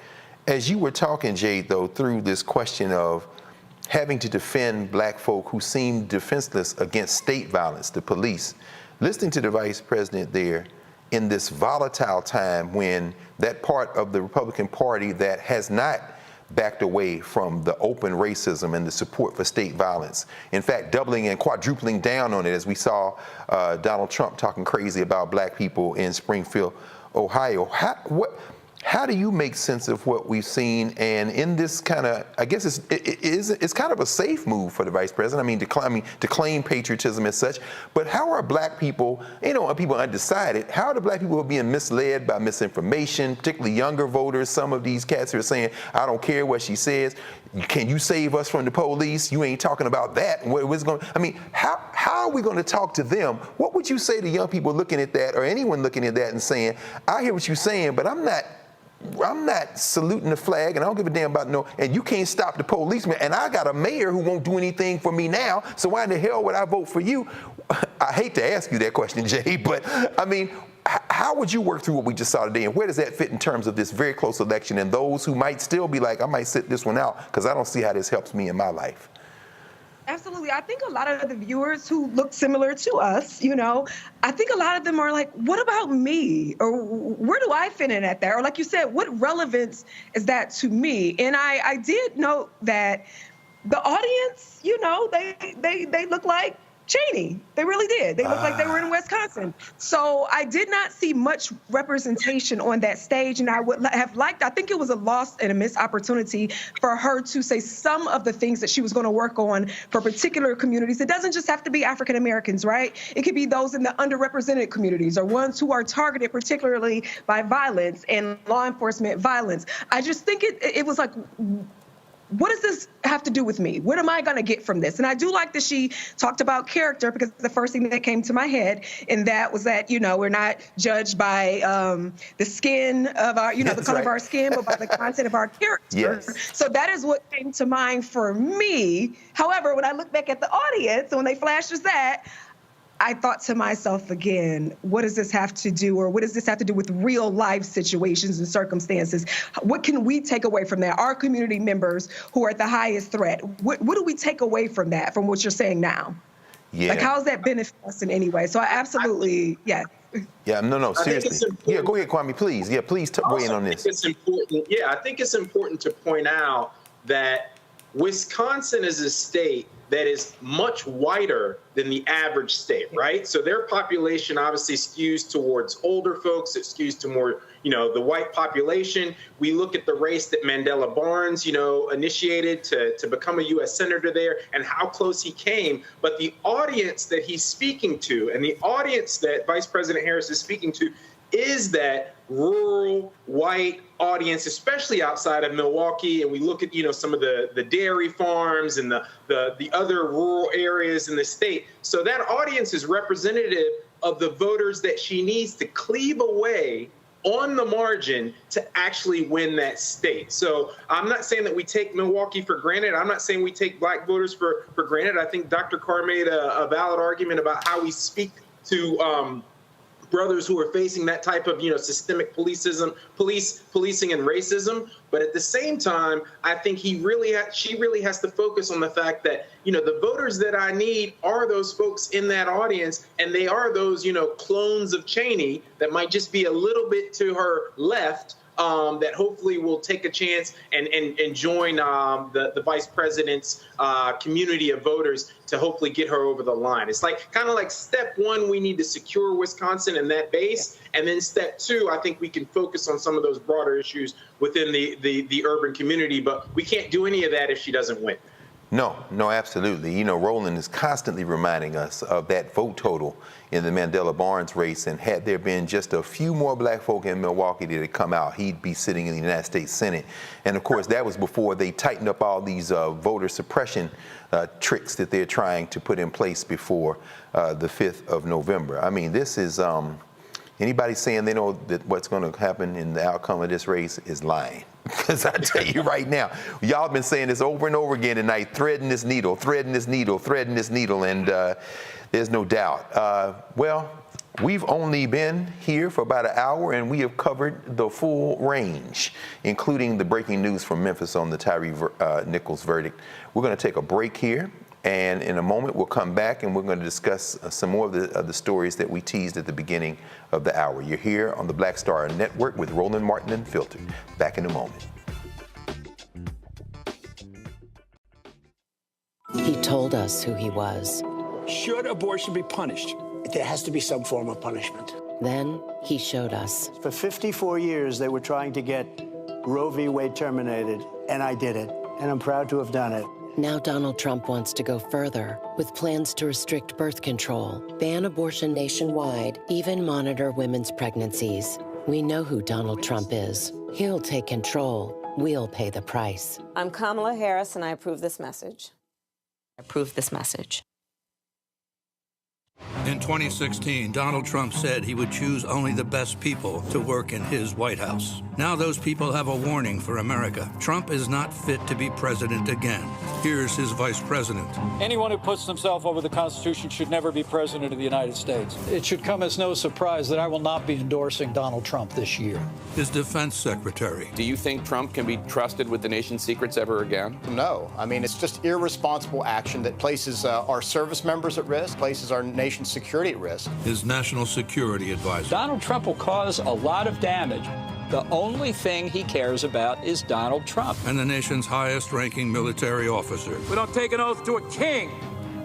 As you were talking, Jade, though, through this question of having to defend black folk who seem defenseless against state violence, the police, listening to the Vice President there in this volatile time when that part of the Republican Party that has not backed away from the open racism and the support for state violence. In fact, doubling and quadrupling down on it, as we saw Donald Trump talking crazy about black people in Springfield, Ohio. How do you make sense of what we've seen? And in this kind of, I guess it's kind of a safe move for the Vice President. I mean, to claim patriotism as such. But how are black people, people undecided, how are the black people being misled by misinformation, particularly younger voters? Some of these cats are saying, I don't care what she says. Can you save us from the police? You ain't talking about that. How are we going to talk to them? What would you say to young people looking at that, or anyone looking at that and saying, I hear what you're saying, but I'm not saluting the flag, and I don't give a damn about and you can't stop the policeman, and I got a mayor who won't do anything for me now, so why in the hell would I vote for you? I hate to ask you that question, Jay, but I mean, How would you work through what we just saw today, and where does that fit in terms of this very close election and those who might still be like, I might sit this one out because I don't see how this helps me in my life? Absolutely. I think a lot of the viewers who look similar to us, I think a lot of them are like, what about me? Or where do I fit in at that? Or like you said, what relevance is that to me? And I did note that the audience, they look like Cheney. They really did. They looked like they were in Wisconsin. So I did not see much representation on that stage, and I would have liked, I think it was a lost and a missed opportunity for her to say some of the things that she was going to work on for particular communities. It doesn't just have to be African Americans, right? It could be those in the underrepresented communities or ones who are targeted particularly by violence and law enforcement violence. I just think it was like, what does this have to do with me? What am I going to get from this? And I do like that she talked about character, because the first thing that came to my head, and that was that, we're not judged by the skin of our, the color of our skin, but by the content of our character. Yes. So that is what came to mind for me. However, when I look back at the audience and when they flashed us that, I thought to myself again, what does this have to do, or what does this have to do with real life situations and circumstances? What can we take away from that? Our community members who are at the highest threat, what do we take away from that, from what you're saying now? Yeah. Like, how does that benefit us in any way? So I absolutely, yeah. Yeah, no, seriously. Yeah, go ahead, Kwame, please. Yeah, please weigh in on this. It's important. Yeah, I think it's important to point out that Wisconsin is a state that is much whiter than the average state, right? So their population obviously skews towards older folks. It skews to more, the white population. We look at the race that Mandela Barnes, initiated to become a U.S. Senator there, and how close he came. But the audience that he's speaking to, and the audience that Vice President Harris is speaking to, is that rural white audience, especially outside of Milwaukee. And we look at, some of the dairy farms and the other rural areas in the state. So that audience is representative of the voters that she needs to cleave away on the margin to actually win that state. So I'm not saying that we take Milwaukee for granted. I'm not saying we take black voters for granted. I think Dr. Carr made a valid argument about how we speak to brothers who are facing that type of, systemic policing and racism. But at the same time, I think she really has to focus on the fact that, the voters that I need are those folks in that audience, and they are those, clones of Cheney that might just be a little bit to her left, that hopefully will take a chance and join the vice president's community of voters to hopefully get her over the line. It's kind of like step one, we need to secure Wisconsin and that base. And then step two, I think we can focus on some of those broader issues within the urban community. But we can't do any of that if she doesn't win. No, absolutely. Roland is constantly reminding us of that vote total in the Mandela Barnes race. And had there been just a few more black folk in Milwaukee that had come out, he'd be sitting in the United States Senate. And of course, that was before they tightened up all these voter suppression tricks that they're trying to put in place before the 5th of November. I mean, this is, anybody saying they know that what's going to happen in the outcome of this race is lying. Because I tell you right now, y'all been saying this over and over again tonight, threading this needle, and there's no doubt. Well, we've only been here for about an hour, and we have covered the full range, including the breaking news from Memphis on the Tyree Nichols verdict. We're going to take a break here, and in a moment we'll come back and we're going to discuss some more of the stories that we teased at the beginning of the hour. You're here on the Black Star Network with Roland Martin Unfiltered. Back in a moment. He told us who he was. Should abortion be punished? There has to be some form of punishment. Then he showed us. For 54 years, they were trying to get Roe v. Wade terminated, and I did it, and I'm proud to have done it. Now Donald Trump wants to go further with plans to restrict birth control, ban abortion nationwide, even monitor women's pregnancies. We know who Donald Trump is. He'll take control. We'll pay the price. I'm Kamala Harris, and I approve this message. I approve this message. In 2016, Donald Trump said he would choose only the best people to work in his White House. Now those people have a warning for America. Trump is not fit to be president again. Here's his vice president. Anyone who puts themselves over the Constitution should never be president of the United States. It should come as no surprise that I will not be endorsing Donald Trump this year. His defense secretary. Do you think Trump can be trusted with the nation's secrets ever again? No. I mean, it's just irresponsible action that places our service members at risk, places our nation's security at risk. His national security advisor. Donald Trump will cause a lot of damage. The only thing he cares about is Donald Trump. And the nation's highest-ranking military officer. We don't take an oath to a king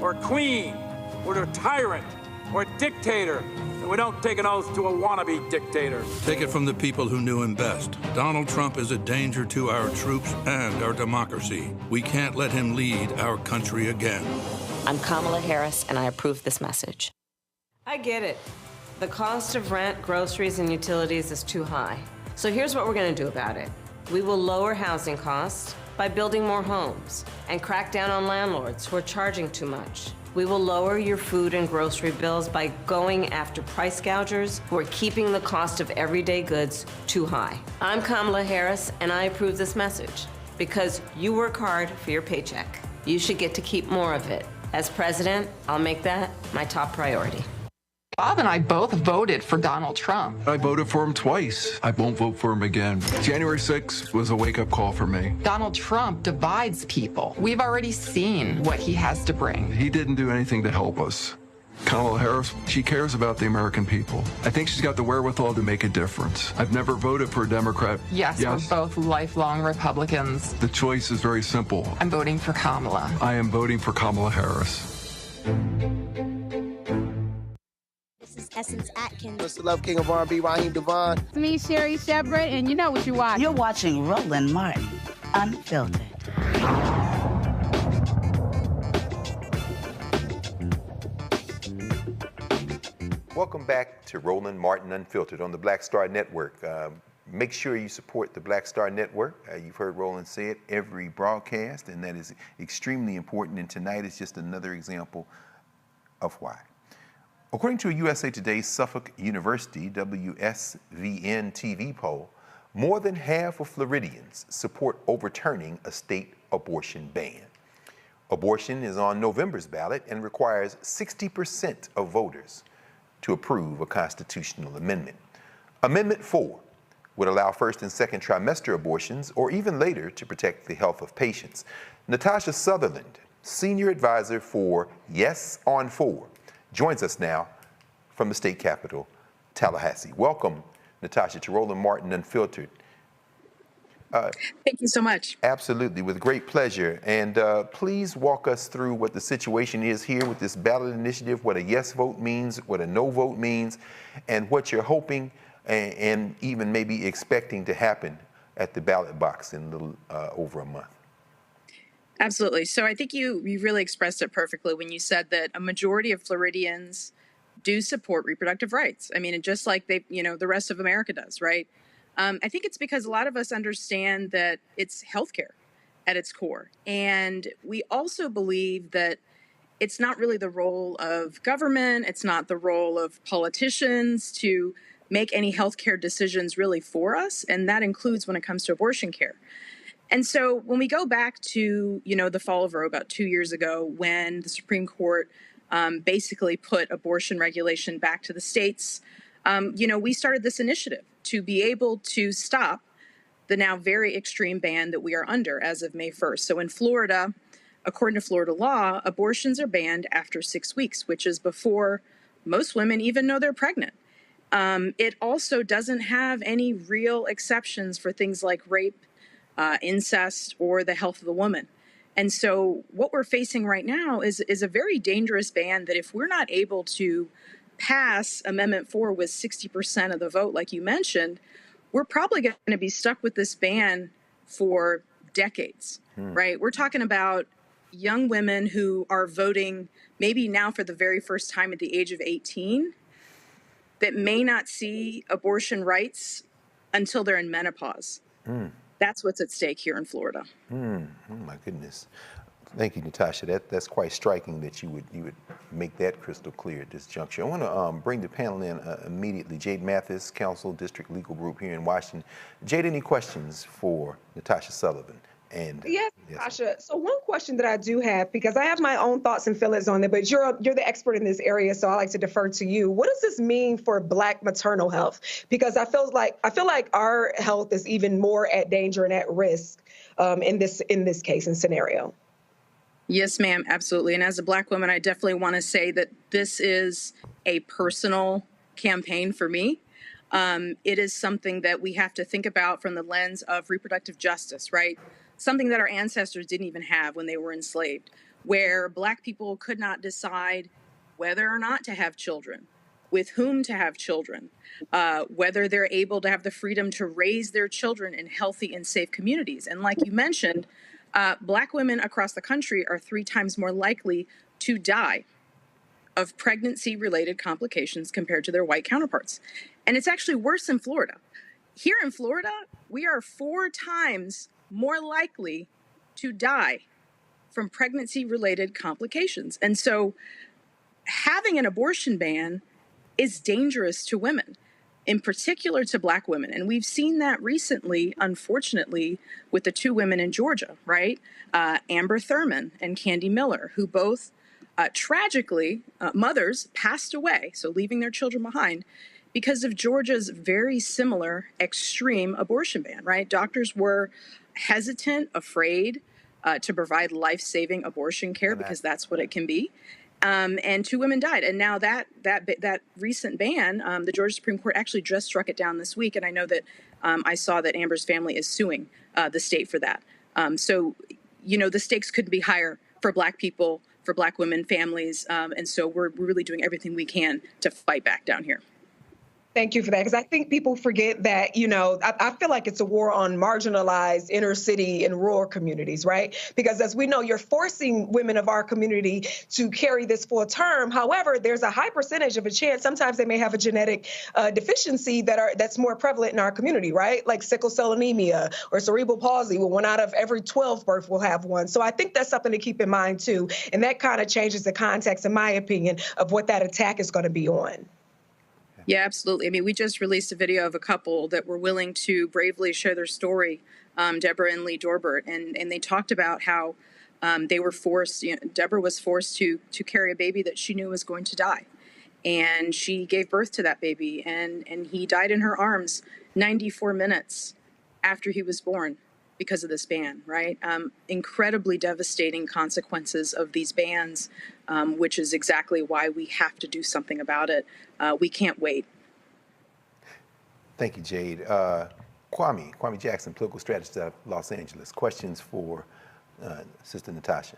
or a queen or to a tyrant or a dictator. And we don't take an oath to a wannabe dictator. Take it from the people who knew him best. Donald Trump is a danger to our troops and our democracy. We can't let him lead our country again. I'm Kamala Harris, and I approve this message. I get it. The cost of rent, groceries, and utilities is too high. So here's what we're going to do about it. We will lower housing costs by building more homes and crack down on landlords who are charging too much. We will lower your food and grocery bills by going after price gougers who are keeping the cost of everyday goods too high. I'm Kamala Harris, and I approve this message because you work hard for your paycheck. You should get to keep more of it. As president, I'll make that my top priority. Bob and I both voted for Donald Trump. I voted for him twice. I won't vote for him again. January 6th was a wake-up call for me. Donald Trump divides people. We've already seen what he has to bring. He didn't do anything to help us. Kamala Harris, she cares about the American people. I think she's got the wherewithal to make a difference. I've never voted for a Democrat. Yes, we're both lifelong Republicans. The choice is very simple. I'm voting for Kamala. I am voting for Kamala Harris. This is Essence Atkins. Mr. Love King of R&B, Raheem Devon. It's me, Sherry Shepherd, and you know what you watch. You're watching Roland Martin, Unfiltered. Welcome back to Roland Martin Unfiltered on the Black Star Network. Make sure you support the Black Star Network. You've heard Roland say it every broadcast, and that is extremely important. And tonight is just another example of why. According to a USA Today Suffolk University WSVN TV poll, more than half of Floridians support overturning a state abortion ban. Abortion is on November's ballot and requires 60% of voters to approve a constitutional amendment. Amendment 4 would allow first and second trimester abortions or even later to protect the health of patients. Natasha Sutherland, senior advisor for Yes on 4, joins us now from the state capital, Tallahassee. Welcome, Natasha, to Roland Martin Unfiltered. Thank you so much. Absolutely, with great pleasure. And please walk us through what the situation is here with this ballot initiative, what a yes vote means, what a no vote means, and what you're hoping and even maybe expecting to happen at the ballot box in a little over a month. Absolutely. So I think you really expressed it perfectly when you said that a majority of Floridians do support reproductive rights. I mean, and just like the rest of America does, right? I think it's because a lot of us understand that it's healthcare at its core. And we also believe that it's not really the role of government, it's not the role of politicians to make any healthcare decisions really for us. And that includes when it comes to abortion care. And so when we go back to, the fall of Roe about 2 years ago, when the Supreme Court basically put abortion regulation back to the states, we started this initiative to be able to stop the now very extreme ban that we are under as of May 1st. So in Florida, according to Florida law, abortions are banned after 6 weeks, which is before most women even know they're pregnant. It also doesn't have any real exceptions for things like rape, incest, or the health of the woman. And so what we're facing right now is a very dangerous ban that if we're not able to pass Amendment 4 with 60% of the vote, like you mentioned, we're probably going to be stuck with this ban for decades, right? We're talking about young women who are voting maybe now for the very first time at the age of 18 that may not see abortion rights until they're in menopause. That's what's at stake here in Florida. Oh my goodness. Thank you, Natasha. That's quite striking that you would make that crystal clear at this juncture. I want to bring the panel in immediately. Jade Mathis, Counsel, District Legal Group here in Washington. Jade, any questions for Natasha Sullivan? And yes, Natasha. So one question that I do have, because I have my own thoughts and feelings on it, but you're the expert in this area, so I like to defer to you. What does this mean for Black maternal health? Because I feel like our health is even more at danger and at risk in this case and scenario. Yes, ma'am, absolutely. And as a Black woman, I definitely want to say that this is a personal campaign for me. It is something that we have to think about from the lens of reproductive justice, right? Something that our ancestors didn't even have when they were enslaved, where Black people could not decide whether or not to have children, with whom to have children, whether they're able to have the freedom to raise their children in healthy and safe communities. And like you mentioned, Black women across the country are 3 times more likely to die of pregnancy-related complications compared to their white counterparts. And it's actually worse in Florida. Here in Florida, we are 4 times more likely to die from pregnancy-related complications. And so having an abortion ban is dangerous to women, in particular to Black women. And we've seen that recently, unfortunately, with the 2 women in Georgia, right? Amber Thurman and Candy Miller, who both tragically, mothers passed away, so leaving their children behind, because of Georgia's very similar extreme abortion ban, right? Doctors were hesitant, afraid to provide life-saving abortion care because that's what it can be. And 2 women died. And now that recent ban, the Georgia Supreme Court actually just struck it down this week. And I know that I saw that Amber's family is suing the state for that. So, you know, the stakes couldn't be higher for Black people, for Black women, families. And so we're really doing everything we can to fight back down here. Thank you for that, because I think people forget that, you know, I feel like it's a war on marginalized inner city and rural communities, right? Because as we know, you're forcing women of our community to carry this full term. However, there's a high percentage of a chance, sometimes they may have a genetic deficiency that's more prevalent in our community, right? Like sickle cell anemia or cerebral palsy, where 1 out of every 12 births will have one. So I think that's something to keep in mind too. And that kind of changes the context, in my opinion, of what that attack is going to be on. Yeah, absolutely. I mean, we just released a video of a couple that were willing to bravely share their story, Deborah and Lee Dorbert, and they talked about how they were forced, you know, Deborah was forced to carry a baby that she knew was going to die. And she gave birth to that baby, and he died in her arms 94 minutes after he was born because of this ban, right? Incredibly devastating consequences of these bans, which is exactly why we have to do something about it. We can't wait. Thank you, Jade. Kwame Jackson, political strategist of Los Angeles. Questions for Sister Natasha?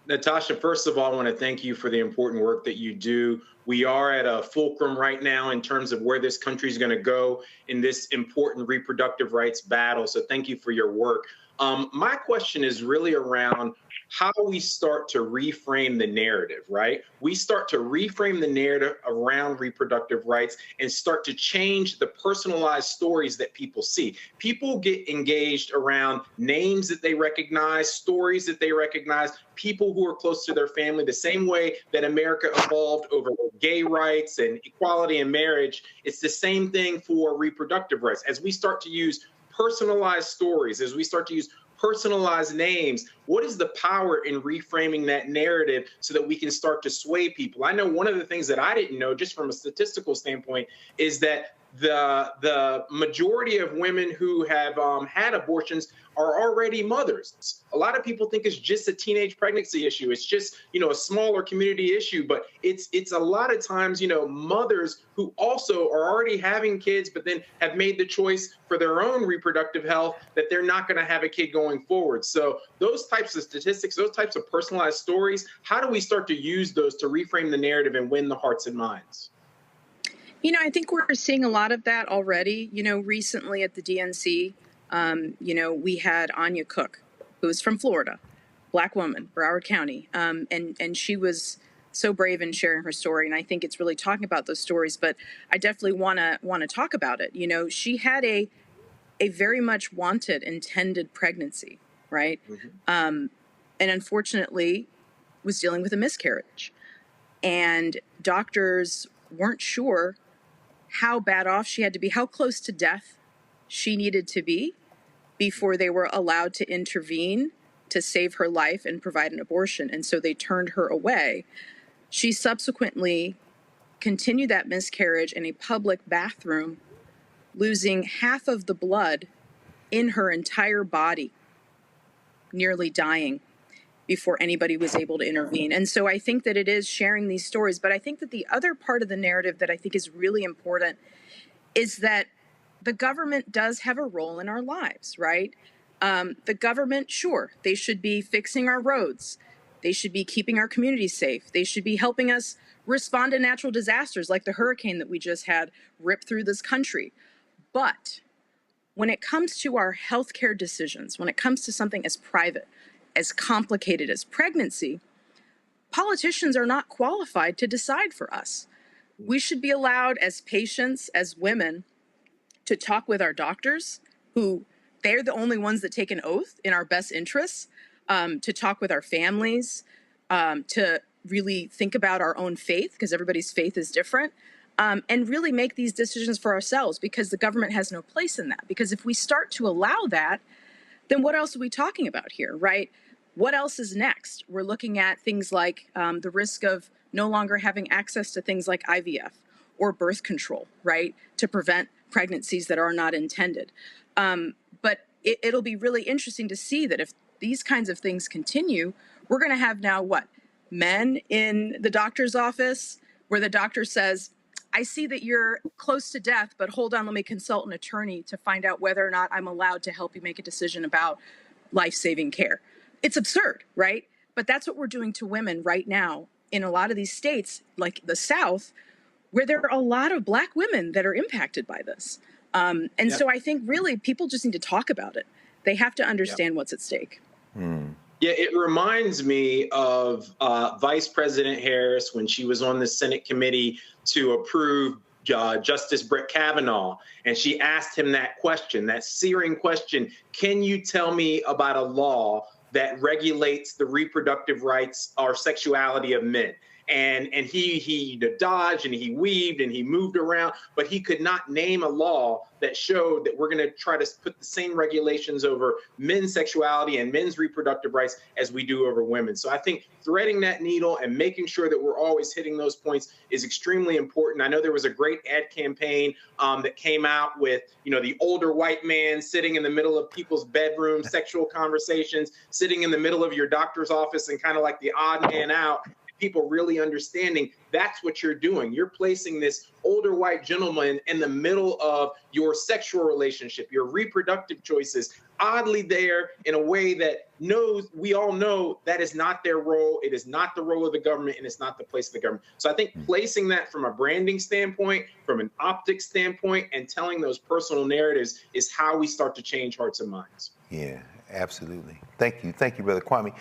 Natasha, first of all, I want to thank you for the important work that you do. We are at a fulcrum right now in terms of where this country is going to go in this important reproductive rights battle. So thank you for your work. My question is really around how we start to reframe the narrative, right? We start to reframe the narrative around reproductive rights and start to change the personalized stories that people see. People get engaged around names that they recognize, stories that they recognize, people who are close to their family, the same way that America evolved over gay rights and equality in marriage. It's the same thing for reproductive rights. As we start to use personalized stories, as we start to use personalized names, what is the power in reframing that narrative so that we can start to sway people? I know one of the things that I didn't know, just from a statistical standpoint, is that the majority of women who have had abortions are already mothers. A lot of people think it's just a teenage pregnancy issue. It's just, you know, a smaller community issue, but it's a lot of times, you know, mothers who also are already having kids, but then have made the choice for their own reproductive health that they're not going to have a kid going forward. So those types of statistics, those types of personalized stories, how do we start to use those to reframe the narrative and win the hearts and minds? You know, I think we're seeing a lot of that already. You know, recently at the DNC, you know, we had Anya Cook, who was from Florida, Black woman, Broward County, and she was so brave in sharing her story. And I think it's really talking about those stories. But I definitely want to talk about it. You know, she had a very much wanted, intended pregnancy, right? Mm-hmm. and unfortunately was dealing with a miscarriage. And doctors weren't sure how bad off she had to be, how close to death she needed to be before they were allowed to intervene to save her life and provide an abortion. And so they turned her away. She subsequently continued that miscarriage in a public bathroom, losing half of the blood in her entire body, nearly dying before anybody was able to intervene. And so I think that it is sharing these stories. But I think that the other part of the narrative that I think is really important is that the government does have a role in our lives, right? The government, sure, they should be fixing our roads. They should be keeping our communities safe. They should be helping us respond to natural disasters like the hurricane that we just had rip through this country. But when it comes to our healthcare decisions, when it comes to something as private, as complicated as pregnancy, politicians are not qualified to decide for us. We should be allowed as patients, as women, to talk with our doctors, who they're the only ones that take an oath in our best interests, to talk with our families, to really think about our own faith, because everybody's faith is different, and really make these decisions for ourselves, because the government has no place in that. Because if we start to allow that, then what else are we talking about here, right? What else is next? We're looking at things like the risk of no longer having access to things like IVF or birth control, right, to prevent pregnancies that are not intended. But it'll be really interesting to see that if these kinds of things continue, we're going to have now what? Men in the doctor's office where the doctor says, I see that you're close to death, but hold on, let me consult an attorney to find out whether or not I'm allowed to help you make a decision about life-saving care. It's absurd, right? But that's what we're doing to women right now in a lot of these states, like the South, where there are a lot of Black women that are impacted by this. So I think really people just need to talk about it. They have to understand what's at stake. Yeah, it reminds me of Vice President Harris when she was on the Senate committee to approve Justice Brett Kavanaugh. And she asked him that question, that searing question, can you tell me about a law that regulates the reproductive rights or sexuality of men? And he dodged and he weaved and he moved around, but he could not name a law that showed that we're going to try to put the same regulations over men's sexuality and men's reproductive rights as we do over women. So I think threading that needle and making sure that we're always hitting those points is extremely important. I know there was a great ad campaign that came out with, the older white man sitting in the middle of people's bedrooms, sexual conversations, sitting in the middle of your doctor's office and kind of like the odd man out. People really understanding that's what you're doing. You're placing this older white gentleman in the middle of your sexual relationship, your reproductive choices, oddly there in a way that we all know that is not their role. It is not the role of the government, and it's not the place of the government. So I think placing that from a branding standpoint, from an optics standpoint, and telling those personal narratives is how we start to change hearts and minds. Yeah. Absolutely. Thank you, Brother Kwame.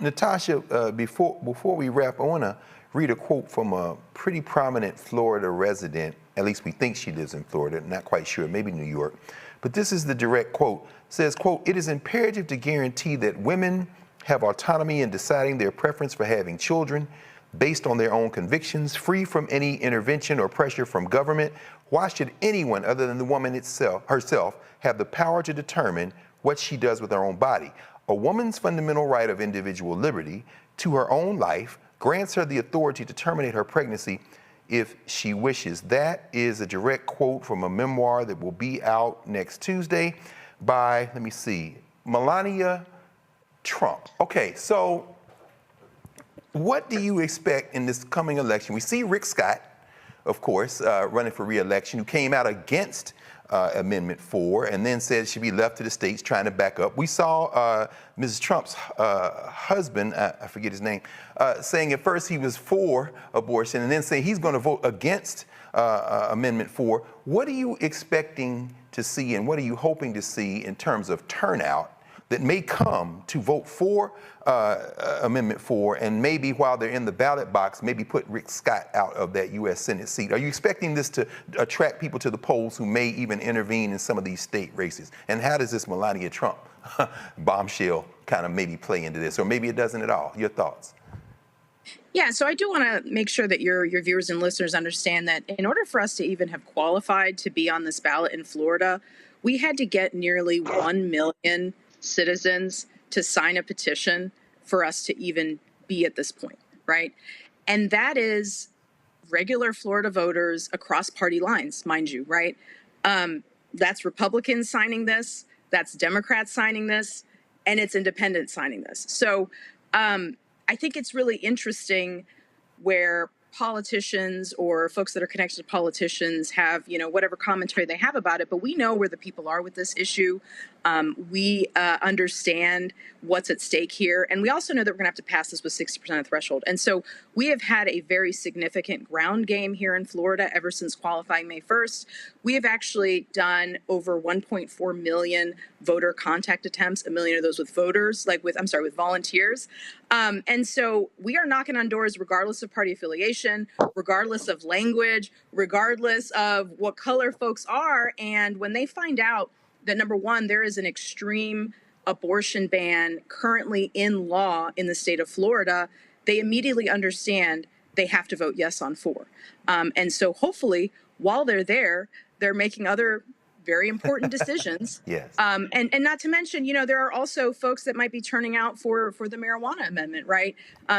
Natasha, before we wrap, I want to read a quote from a pretty prominent Florida resident. At least we think she lives in Florida, not quite sure, maybe New York. But this is the direct quote. It says, quote, "It is imperative to guarantee that women have autonomy in deciding their preference for having children based on their own convictions, free from any intervention or pressure from government. Why should anyone other than the woman herself have the power to determine what she does with her own body? A woman's fundamental right of individual liberty to her own life grants her the authority to terminate her pregnancy if she wishes." That is a direct quote from a memoir that will be out next Tuesday by, Melania Trump. Okay, so what do you expect in this coming election? We see Rick Scott, of course, running for re-election, who came out against Amendment 4 and then said it should be left to the states, trying to back up. We saw Mrs. Trump's husband, I forget his name, saying at first he was for abortion and then saying he's going to vote against Amendment 4. What are you expecting to see and what are you hoping to see in terms of turnout that may come to vote for Amendment 4 and maybe while they're in the ballot box, maybe put Rick Scott out of that U.S. Senate seat? Are you expecting this to attract people to the polls who may even intervene in some of these state races? And how does this Melania Trump bombshell kind of maybe play into this, or maybe it doesn't at all. Your thoughts? Yeah, so I do want to make sure that your viewers and listeners understand that in order for us to even have qualified to be on this ballot in Florida, we had to get nearly 1 million citizens to sign a petition for us to even be at this point, right? And that is regular Florida voters across party lines, mind you, right? That's Republicans signing this, that's Democrats signing this, and it's independents signing this. So I think it's really interesting where politicians or folks that are connected to politicians have, whatever commentary they have about it, but we know where the people are with this issue. We understand what's at stake here. And we also know that we're going to have to pass this with 60% of threshold. And so we have had a very significant ground game here in Florida ever since qualifying May 1st. We have actually done over 1.4 million voter contact attempts, 1 million of those with voters, with volunteers. And so we are knocking on doors regardless of party affiliation, regardless of language, regardless of what color folks are. And when they find out that, number one, there is an extreme abortion ban currently in law in the state of Florida, they immediately understand they have to vote yes on 4. And so hopefully while they're there, they're making other very important decisions. Yes. And not to mention, there are also folks that might be turning out for the marijuana amendment, right?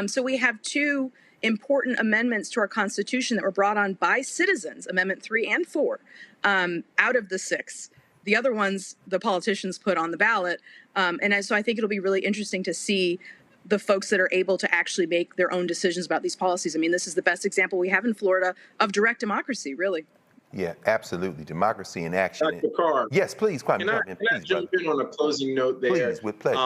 So we have 2 important amendments to our Constitution that were brought on by citizens, Amendment 3 and 4, out of the 6. The other ones, the politicians put on the ballot. So I think it'll be really interesting to see the folks that are able to actually make their own decisions about these policies. I mean, this is the best example we have in Florida of direct democracy, really. Yeah, absolutely. Democracy in action. Dr. Carr. Yes, please, Kwame. Can I jump in on a closing note there? Please, with pleasure.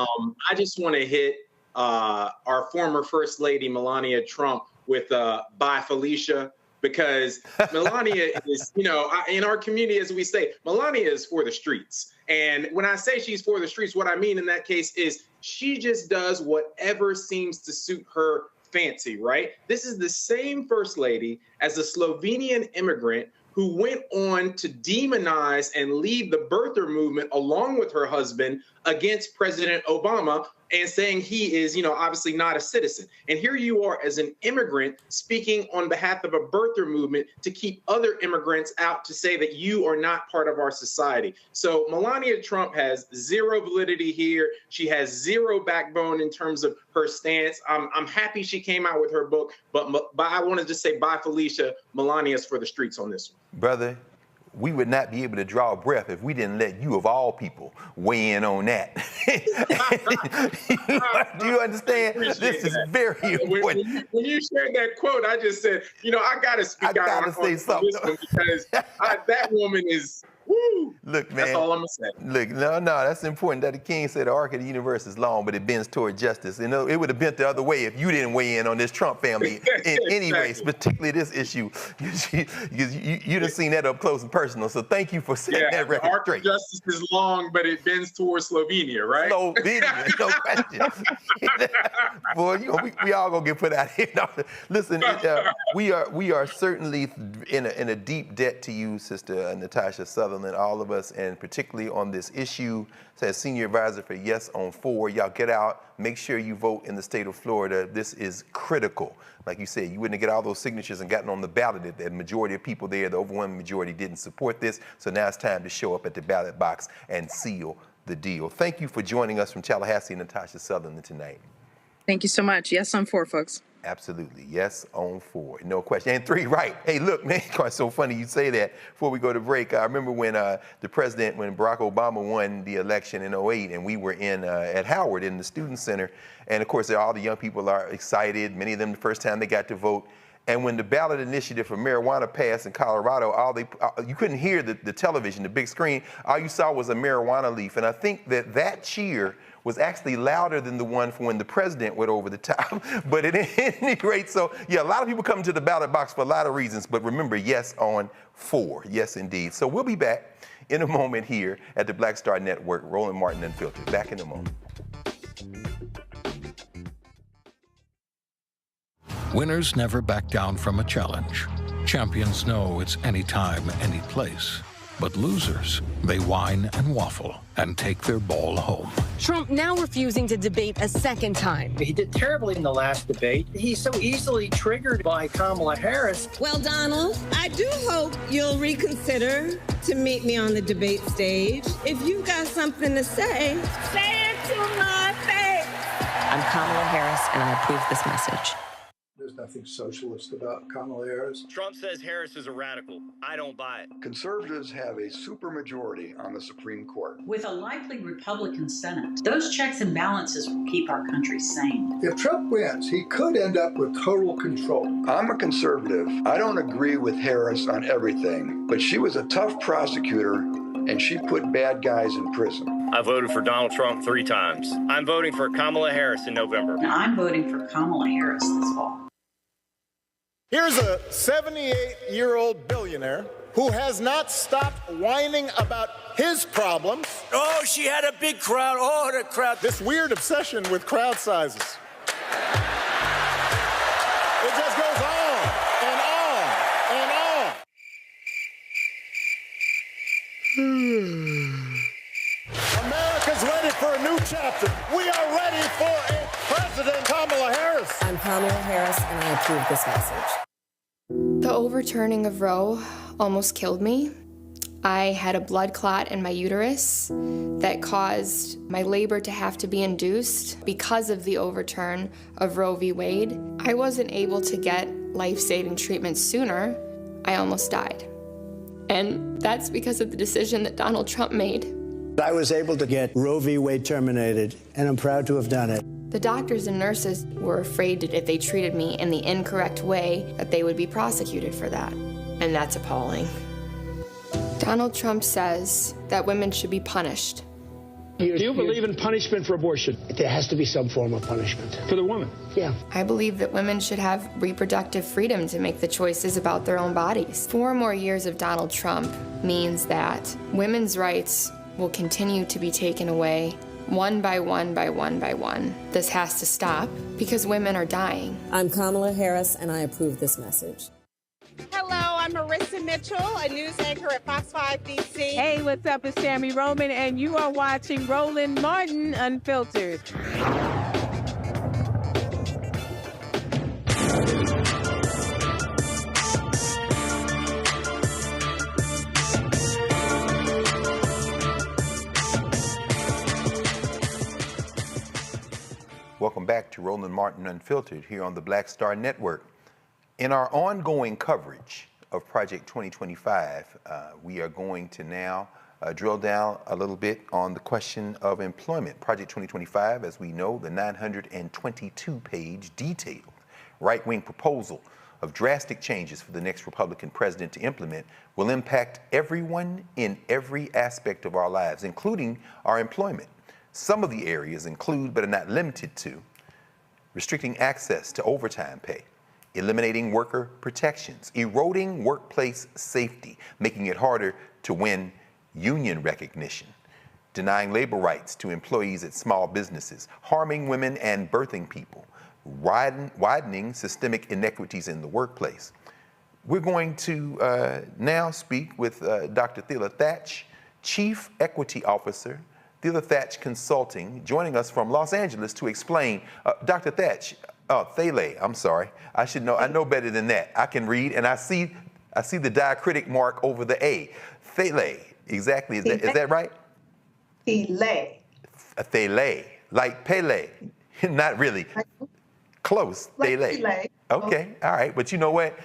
I just want to hit our former First Lady, Melania Trump, with Bye Felicia, because Melania is, in our community, as we say, Melania is for the streets. And when I say she's for the streets, what I mean in that case is she just does whatever seems to suit her fancy, right? This is the same First Lady as a Slovenian immigrant who went on to demonize and lead the birther movement along with her husband against President Obama, and saying he is, obviously not a citizen. And here you are as an immigrant speaking on behalf of a birther movement to keep other immigrants out, to say that you are not part of our society. So Melania Trump has zero validity here. She has zero backbone in terms of her stance. I'm happy she came out with her book, but I want to just say, bye, Felicia. Melania's for the streets on this one. Brother, we would not be able to draw a breath if we didn't let you, of all people, weigh in on that. Do you understand? This is very important. When you shared that quote, I just said, I got to speak out on this one, because that woman is, woo. Look, man. That's all I'm going to say. Look, no, that's important. That the king said the arc of the universe is long, but it bends toward justice. It would have bent the other way if you didn't weigh in on this Trump family in any ways, particularly this issue. You done seen that up close and personal. So thank you for setting that record the arc straight. of justice is long, but it bends towards Slovenia, right? Slovenia, no question. Boy, we all gonna get put out here. No, listen, we are certainly in a deep debt to you, Sister Natasha Sutherland, all of us, and particularly on this issue. As Senior Advisor for Yes on 4, y'all get out, make sure you vote in the state of Florida. This is critical. Like you said, you wouldn't get all those signatures and gotten on the ballot. The majority of people there, the overwhelming majority, didn't support this. So now it's time to show up at the ballot box and seal the deal. Thank you for joining us from Tallahassee, Natasha Sutherland, tonight. Thank you so much. Yes on 4, folks. Absolutely. Yes on 4. No question. And 3, right. Hey, look, man, it's so funny you say that. Before we go to break, I remember when when Barack Obama won the election in 2008, and we were at Howard in the Student Center. And of course, all the young people are excited. Many of them the first time they got to vote. And when the ballot initiative for marijuana passed in Colorado, you couldn't hear the television, the big screen. All you saw was a marijuana leaf. And I think that cheer was actually louder than the one for when the president went over the top. But at any rate, so yeah, a lot of people come to the ballot box for a lot of reasons. But remember, yes on 4. Yes, indeed. So we'll be back in a moment here at the Black Star Network. Roland Martin Unfiltered. Back in a moment. Winners never back down from a challenge. Champions know it's anytime, any place. But losers, they whine and waffle and take their ball home. Trump now refusing to debate a second time. He did terribly in the last debate. He's so easily triggered by Kamala Harris. Well, Donald, I do hope you'll reconsider to meet me on the debate stage. If you've got something to say it to my face. I'm Kamala Harris, and I approve this message. There's nothing socialist about Kamala Harris. Trump says Harris is a radical. I don't buy it. Conservatives have a supermajority on the Supreme Court. With a likely Republican Senate, those checks and balances will keep our country sane. If Trump wins, he could end up with total control. I'm a conservative. I don't agree with Harris on everything, but she was a tough prosecutor and she put bad guys in prison. I voted for Donald Trump 3 times. I'm voting for Kamala Harris in November. Now, I'm voting for Kamala Harris this fall. Here's a 78-year-old billionaire who has not stopped whining about his problems. Oh, she had a big crowd. Oh, the crowd. This weird obsession with crowd sizes. It just goes on and on and on. America's ready for a new chapter. We are ready for a President Kamala Harris. I'm Kamala Harris, and I approve this message. The overturning of Roe almost killed me. I had a blood clot in my uterus that caused my labor to have to be induced because of the overturn of Roe v. Wade. I wasn't able to get life-saving treatment sooner. I almost died. And that's because of the decision that Donald Trump made. I was able to get Roe v. Wade terminated, and I'm proud to have done it. The doctors and nurses were afraid that if they treated me in the incorrect way, that they would be prosecuted for that. And that's appalling. Donald Trump says that women should be punished. Do you believe in punishment for abortion? There has to be some form of punishment. For the woman? Yeah. I believe that women should have reproductive freedom to make the choices about their own bodies. 4 more years of Donald Trump means that women's rights will continue to be taken away one by one by one by one. This has to stop because women are dying. I'm Kamala Harris, and I approve this message. Hello, I'm Marissa Mitchell, a news anchor at Fox 5 DC. Hey, what's up? It's Sammy Roman, and you are watching Roland Martin Unfiltered. Welcome back to Roland Martin Unfiltered here on the Black Star Network. In our ongoing coverage of Project 2025, we are going to now drill down a little bit on the question of employment. Project 2025, as we know, the 922-page detailed right-wing proposal of drastic changes for the next Republican president to implement will impact everyone in every aspect of our lives, including our employment. Some of the areas include, but are not limited to, restricting access to overtime pay, eliminating worker protections, eroding workplace safety, making it harder to win union recognition, denying labor rights to employees at small businesses, harming women and birthing people, widening systemic inequities in the workplace. We're going to now speak with Dr. Thela Thatch, Chief Equity Officer, Thela Thatch Consulting, joining us from Los Angeles to explain. Dr. Thatch, Thela, I'm sorry. I should know. I know better than that. I can read, and I see the diacritic mark over the A. Thela, exactly. Is that right? Thela. Thela, like Pele. Not really. Close. Thela. Okay. All right. But you know what?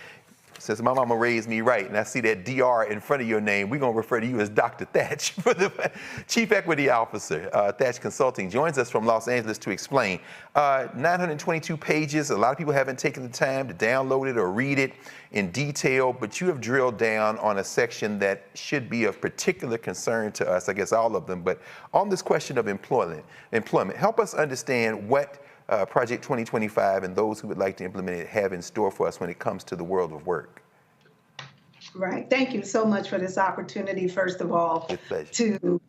Since my mama raised me right, and I see that DR in front of your name, we're going to refer to you as Dr. Thatch, for the Chief Equity Officer. Thatch Consulting joins us from Los Angeles to explain. 922 pages. A lot of people haven't taken the time to download it or read it in detail, but you have drilled down on a section that should be of particular concern to us, I guess all of them, but on this question of employment, help us understand what Project 2025 and those who would like to implement it have in store for us when it comes to the world of work. Right. Thank you so much for this opportunity, first of all, to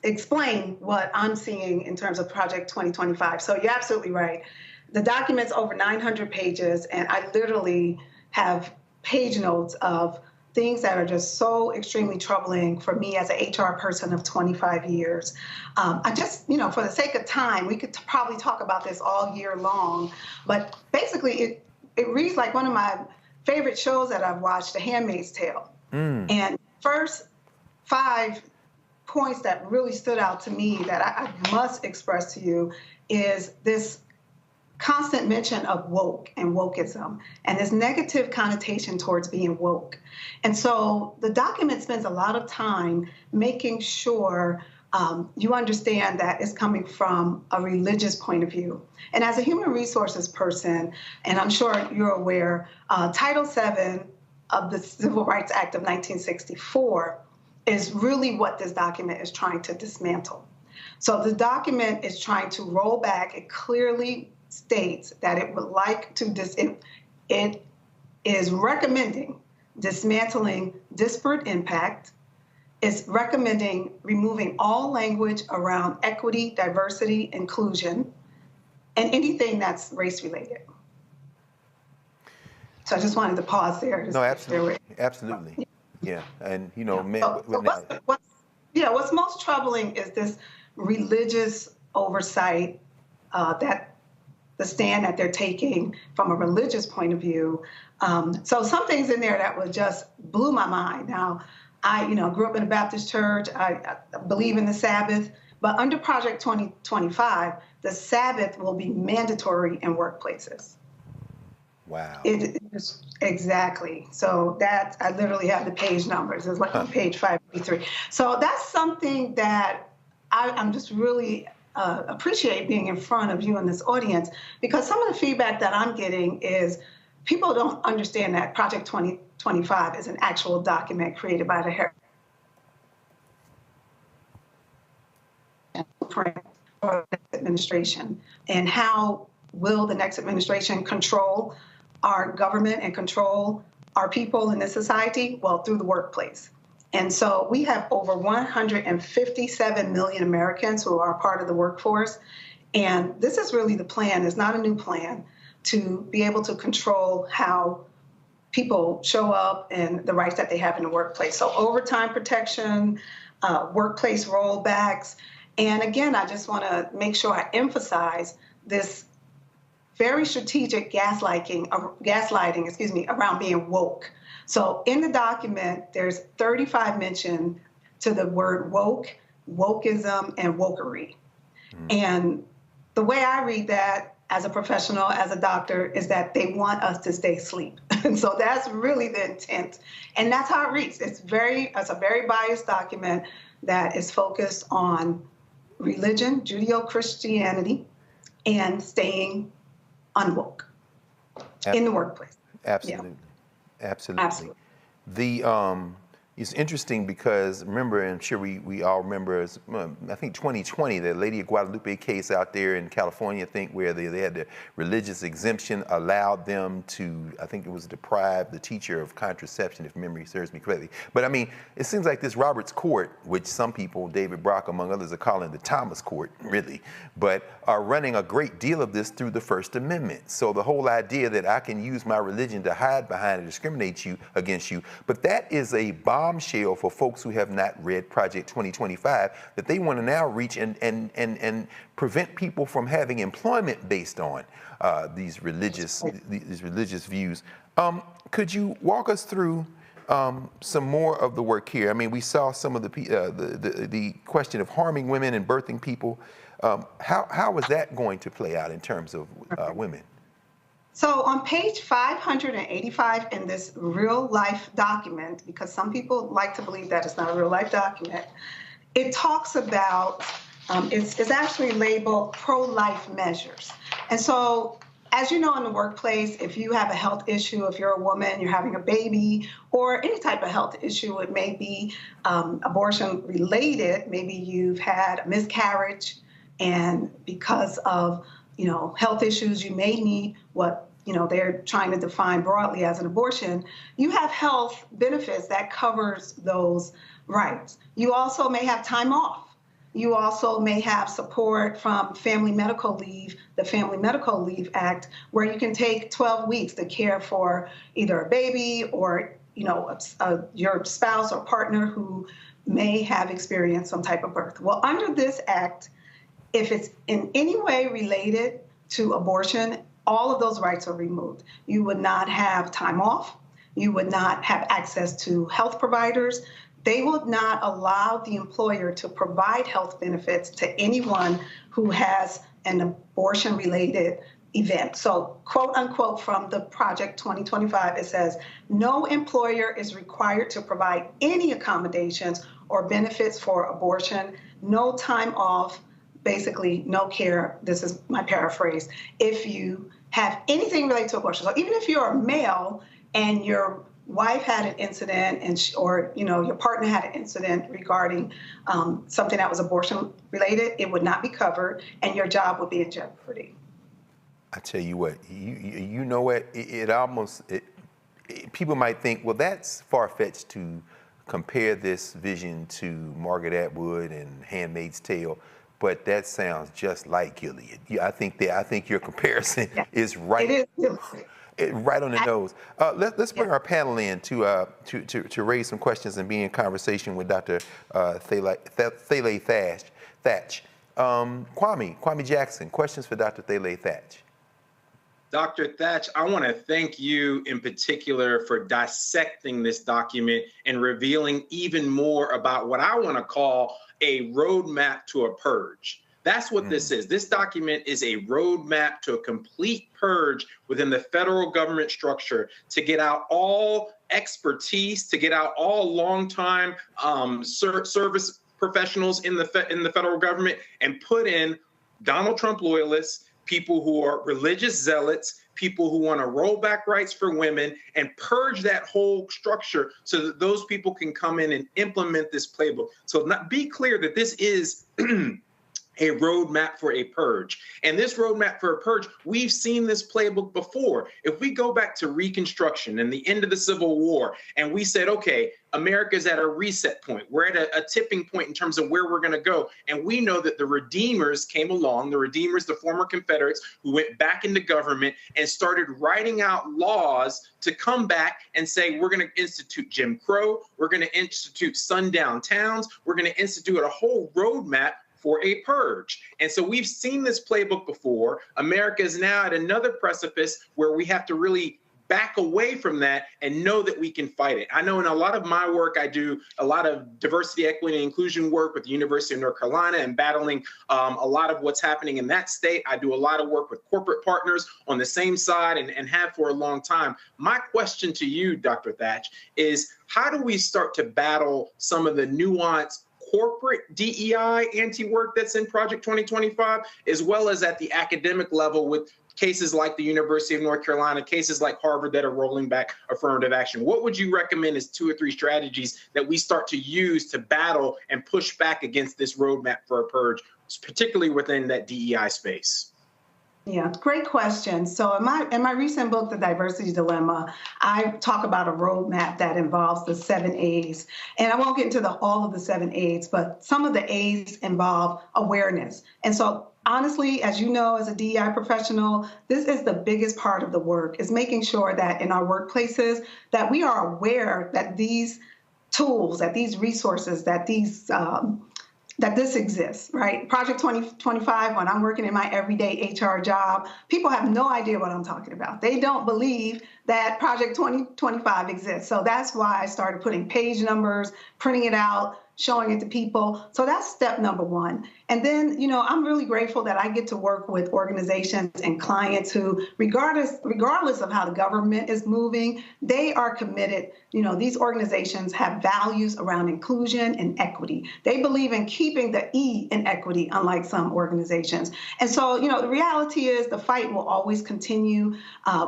explain what I'm seeing in terms of Project 2025. So you're absolutely right. The document's over 900 pages, and I literally have page notes of things that are just so extremely troubling for me as an HR person of 25 years. I just, for the sake of time, we could probably talk about this all year long, but basically it reads like one of my favorite shows that I've watched, The Handmaid's Tale. And first 5 points that really stood out to me that I must express to you is this constant mention of woke and wokeism and this negative connotation towards being woke. And so the document spends a lot of time making sure you understand that it's coming from a religious point of view. And as a human resources person, and I'm sure you're aware, Title VII of the Civil Rights Act of 1964 is really what this document is trying to dismantle. So the document is trying to roll back. It clearly states that it would like to, it is recommending dismantling disparate impact. It's recommending removing all language around equity, diversity, inclusion, and anything that's race-related. So I just wanted to pause there. No, absolutely. Absolutely. Yeah. And, what's most troubling is this religious oversight that the stand that they're taking from a religious point of view. So some things in there that was just blew my mind. Now, I grew up in a Baptist church. I believe in the Sabbath, but under Project 2025, the Sabbath will be mandatory in workplaces. Wow. Exactly. So that I literally have the page numbers. It's like on page 583. So that's something that I'm just really appreciate being in front of you in this audience, because some of the feedback that I'm getting is people don't understand that Project 2025 is an actual document created by the Harris administration. And how will the next administration control our government and control our people in this society? Well, through the workplace. And so we have over 157 million Americans who are part of the workforce. And this is really the plan. It's not a new plan to be able to control how people show up and the rights that they have in the workplace. So overtime protection, workplace rollbacks. And again, I just want to make sure I emphasize this very strategic gaslighting, around being woke. So in the document, there's 35 mention to the word woke, wokeism, and wokery. And the way I read that as a professional, as a doctor, is that they want us to stay asleep. And so that's really the intent. And that's how it reads. It's a very biased document that is focused on religion, Judeo-Christianity, and staying unwoke in the workplace. Absolutely. Yeah. Absolutely. It's interesting because remember, and I'm sure we all remember, I think 2020, the Lady of Guadalupe case out there in California, I think, where they had the religious exemption allowed them to, I think it was deprive the teacher of contraception, if memory serves me correctly. But I mean, it seems like this Roberts Court, which some people, David Brock among others, are calling the Thomas Court, really, but are running a great deal of this through the First Amendment. So the whole idea that I can use my religion to hide behind and discriminate against you, but that is a bombshell for folks who have not read Project 2025, that they want to now reach and prevent people from having employment based on these religious views. Could you walk us through some more of the work here? I mean, we saw some of the question of harming women and birthing people. How is that going to play out in terms of women? So on page 585 in this real life document, because some people like to believe that it's not a real life document, it talks about, it's actually labeled pro-life measures. And so, as you know, in the workplace, if you have a health issue, if you're a woman, you're having a baby, or any type of health issue, it may be abortion related, maybe you've had a miscarriage, and because of health issues, you may need what they're trying to define broadly as an abortion. You have health benefits that covers those rights. You also may have time off. You also may have support from Family Medical Leave, the Family Medical Leave Act, where you can take 12 weeks to care for either a baby or, your spouse or partner who may have experienced some type of birth. Well, under this act, if it's in any way related to abortion, all of those rights are removed. You would not have time off. You would not have access to health providers. They would not allow the employer to provide health benefits to anyone who has an abortion-related event. So, quote unquote, from the Project 2025, it says, no employer is required to provide any accommodations or benefits for abortion, no time off, basically no care. This is my paraphrase. If you have anything related to abortion, so even if you're a male and your wife had an incident or your partner had an incident regarding something that was abortion related, it would not be covered and your job would be in jeopardy. I tell you what, you know what, people might think, well, that's far-fetched to compare this vision to Margaret Atwood and Handmaid's Tale, but that sounds just like Gilead. I think your comparison is right. It is. Right on the nose. Let's bring our panel in to raise some questions and be in conversation with Dr. Thalay Thatch. Kwame Jackson, questions for Dr. Thalay Thatch. Dr. Thatch, I want to thank you in particular for dissecting this document and revealing even more about what I want to call a roadmap to a purge. That's what this is. This document is a roadmap to a complete purge within the federal government structure to get out all expertise, to get out all longtime service professionals in the federal government and put in Donald Trump loyalists, people who are religious zealots, people who want to roll back rights for women and purge that whole structure so that those people can come in and implement this playbook. So be clear that this is a roadmap for a purge. And this roadmap for a purge, we've seen this playbook before. If we go back to Reconstruction and the end of the Civil War, and we said, okay, America's at a reset point. We're at a tipping point in terms of where we're going to go. And we know that the Redeemers came along, the Redeemers, the former Confederates, who went back into government and started writing out laws to come back and say, we're going to institute Jim Crow, we're going to institute sundown towns, we're going to institute a whole roadmap for a purge. And so we've seen this playbook before. America is now at another precipice where we have to really back away from that and know that we can fight it. I know in a lot of my work, I do a lot of diversity, equity, and inclusion work with the University of North Carolina and battling a lot of what's happening in that state. I do a lot of work with corporate partners on the same side and have for a long time. My question to you, Dr. Thatch, is how do we start to battle some of the nuanced corporate DEI anti-work that's in Project 2025, as well as at the academic level with cases like the University of North Carolina, cases like Harvard that are rolling back affirmative action? What would you recommend as 2 or 3 strategies that we start to use to battle and push back against this roadmap for a purge, particularly within that DEI space? Yeah, great question. So in my recent book, The Diversity Dilemma, I talk about a roadmap that involves the 7 A's. And I won't get into all of the 7 A's, but some of the A's involve awareness. And so honestly, as you know, as a DEI professional, this is the biggest part of the work, is making sure that in our workplaces that we are aware that these tools, that these resources, that these that this exists, right? Project 2025, when I'm working in my everyday HR job, people have no idea what I'm talking about. They don't believe that Project 2025 exists. So that's why I started putting page numbers, printing it out, showing it to people. So that's step number 1. And then, I'm really grateful that I get to work with organizations and clients who, regardless of how the government is moving, they are committed. These organizations have values around inclusion and equity. They believe in keeping the E in equity, unlike some organizations. And so, the reality is the fight will always continue,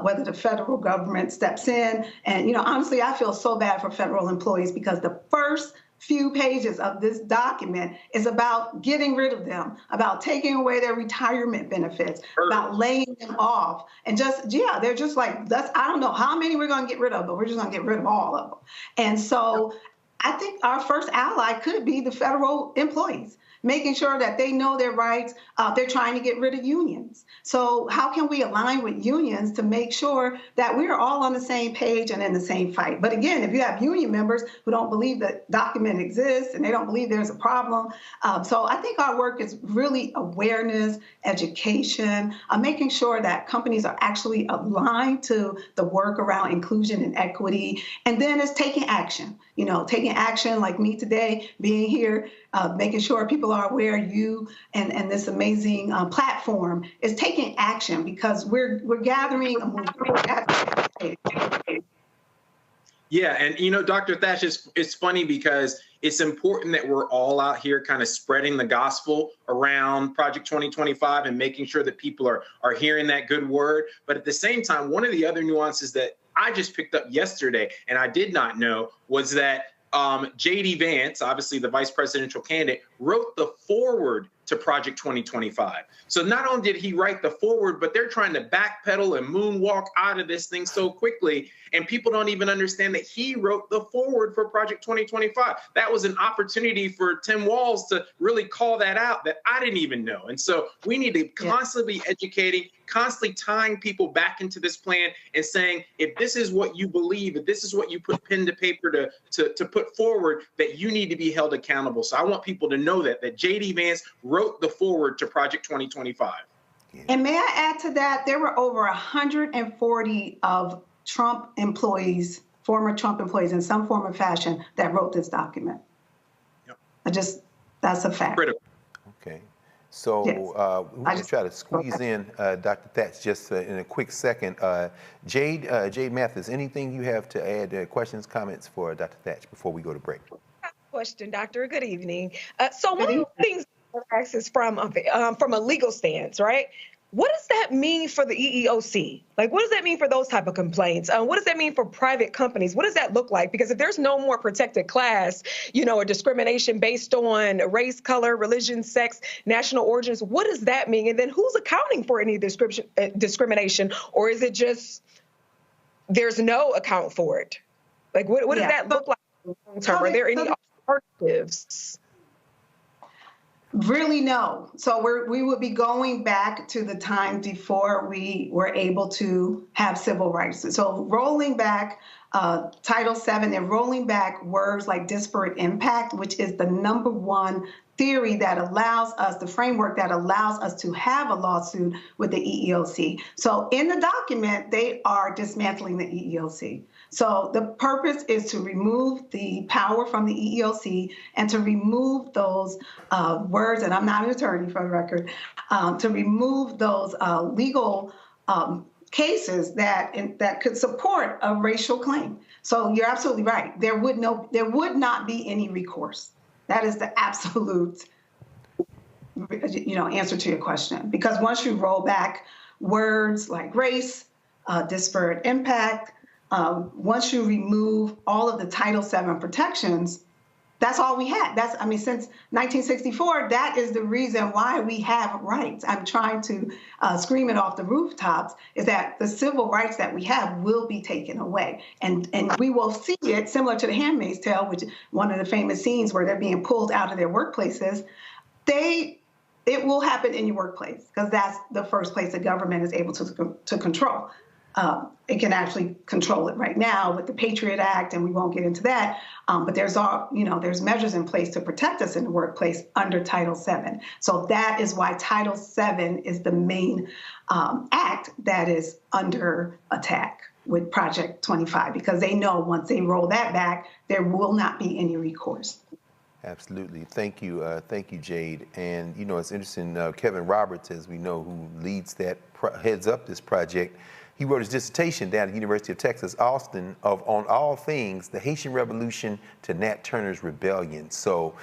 whether the federal government steps in. And, honestly, I feel so bad for federal employees because the first few pages of this document is about getting rid of them, about taking away their retirement benefits, about laying them off. And they're just like, I don't know how many we're going to get rid of, but we're just going to get rid of all of them. And so I think our first ally could be the federal employees, making sure that they know their rights. They're trying to get rid of unions. So how can we align with unions to make sure that we're all on the same page and in the same fight? But again, if you have union members who don't believe the document exists and they don't believe there's a problem, so I think our work is really awareness, education, making sure that companies are actually aligned to the work around inclusion and equity, and then it's taking action. You know, taking action like me today, being here, making sure people are aware you and this amazing platform is taking action, because we're gathering a movement. Yeah, and you know, Dr. Thatch, it's funny because it's important that we're all out here kind of spreading the gospel around Project 2025 and making sure that people are hearing that good word. But at the same time, one of the other nuances that I just picked up yesterday and I did not know was that J.D. Vance, obviously the vice presidential candidate, wrote the foreword to Project 2025. So not only did he write the foreword, but they're trying to backpedal and moonwalk out of this thing so quickly, and people don't even understand that he wrote the foreword for Project 2025. That was an opportunity for Tim Walz to really call that out that I didn't even know. And so we need to constantly be educating, constantly tying people back into this plan and saying, if this is what you believe, if this is what you put pen to paper to put forward, that you need to be held accountable. So I want people to know that J.D. Vance wrote the foreword to Project 2025. And may I add to that, there were over 140 of Trump employees, former Trump employees in some form or fashion, that wrote this document. Yep. That's a fact. Critical. Okay. So we're going to try to squeeze in Dr. Thatch just in a quick second. Jade Mathis, anything you have to add, questions, comments for Dr. Thatch before we go to break? Question, Doctor. Good evening. So one of the things I ask is from a legal stance, right? What does that mean for the EEOC? Like, what does that mean for those type of complaints? What does that mean for private companies? What does that look like? Because if there's no more protected class, you know, or discrimination based on race, color, religion, sex, national origins, what does that mean? And then who's accounting for any discrimination? Or is it just there's no account for it? Like, what does that look like long term? Are there any alternatives? Really, no. So we would be going back to the time before we were able to have civil rights. So rolling back Title VII, they're rolling back words like disparate impact, which is the #1 theory that allows us, the framework that allows us to have a lawsuit with the EEOC. So in the document, they are dismantling the EEOC. So the purpose is to remove the power from the EEOC and to remove those words, and I'm not an attorney for the record, to remove those legal cases that could support a racial claim. So you're absolutely right. There would not be any recourse. That is the absolute, answer to your question. Because once you roll back words like race, disparate impact, once you remove all of the Title VII protections, that's all we had. Since 1964, that is the reason why we have rights. I'm trying to scream it off the rooftops, is that the civil rights that we have will be taken away. And we will see it similar to The Handmaid's Tale, which is one of the famous scenes where they're being pulled out of their workplaces. It will happen in your workplace, because that's the first place the government is able to control. It can actually control it right now with the Patriot Act, and we won't get into that. But there's measures in place to protect us in the workplace under Title VII. So that is why Title VII is the main act that is under attack with Project 25, because they know once they roll that back, there will not be any recourse. Absolutely. Thank you, Jade. And, it's interesting, Kevin Roberts, as we know, who heads up this project, he wrote his dissertation down at the University of Texas, Austin, on all things, the Haitian Revolution to Nat Turner's Rebellion. So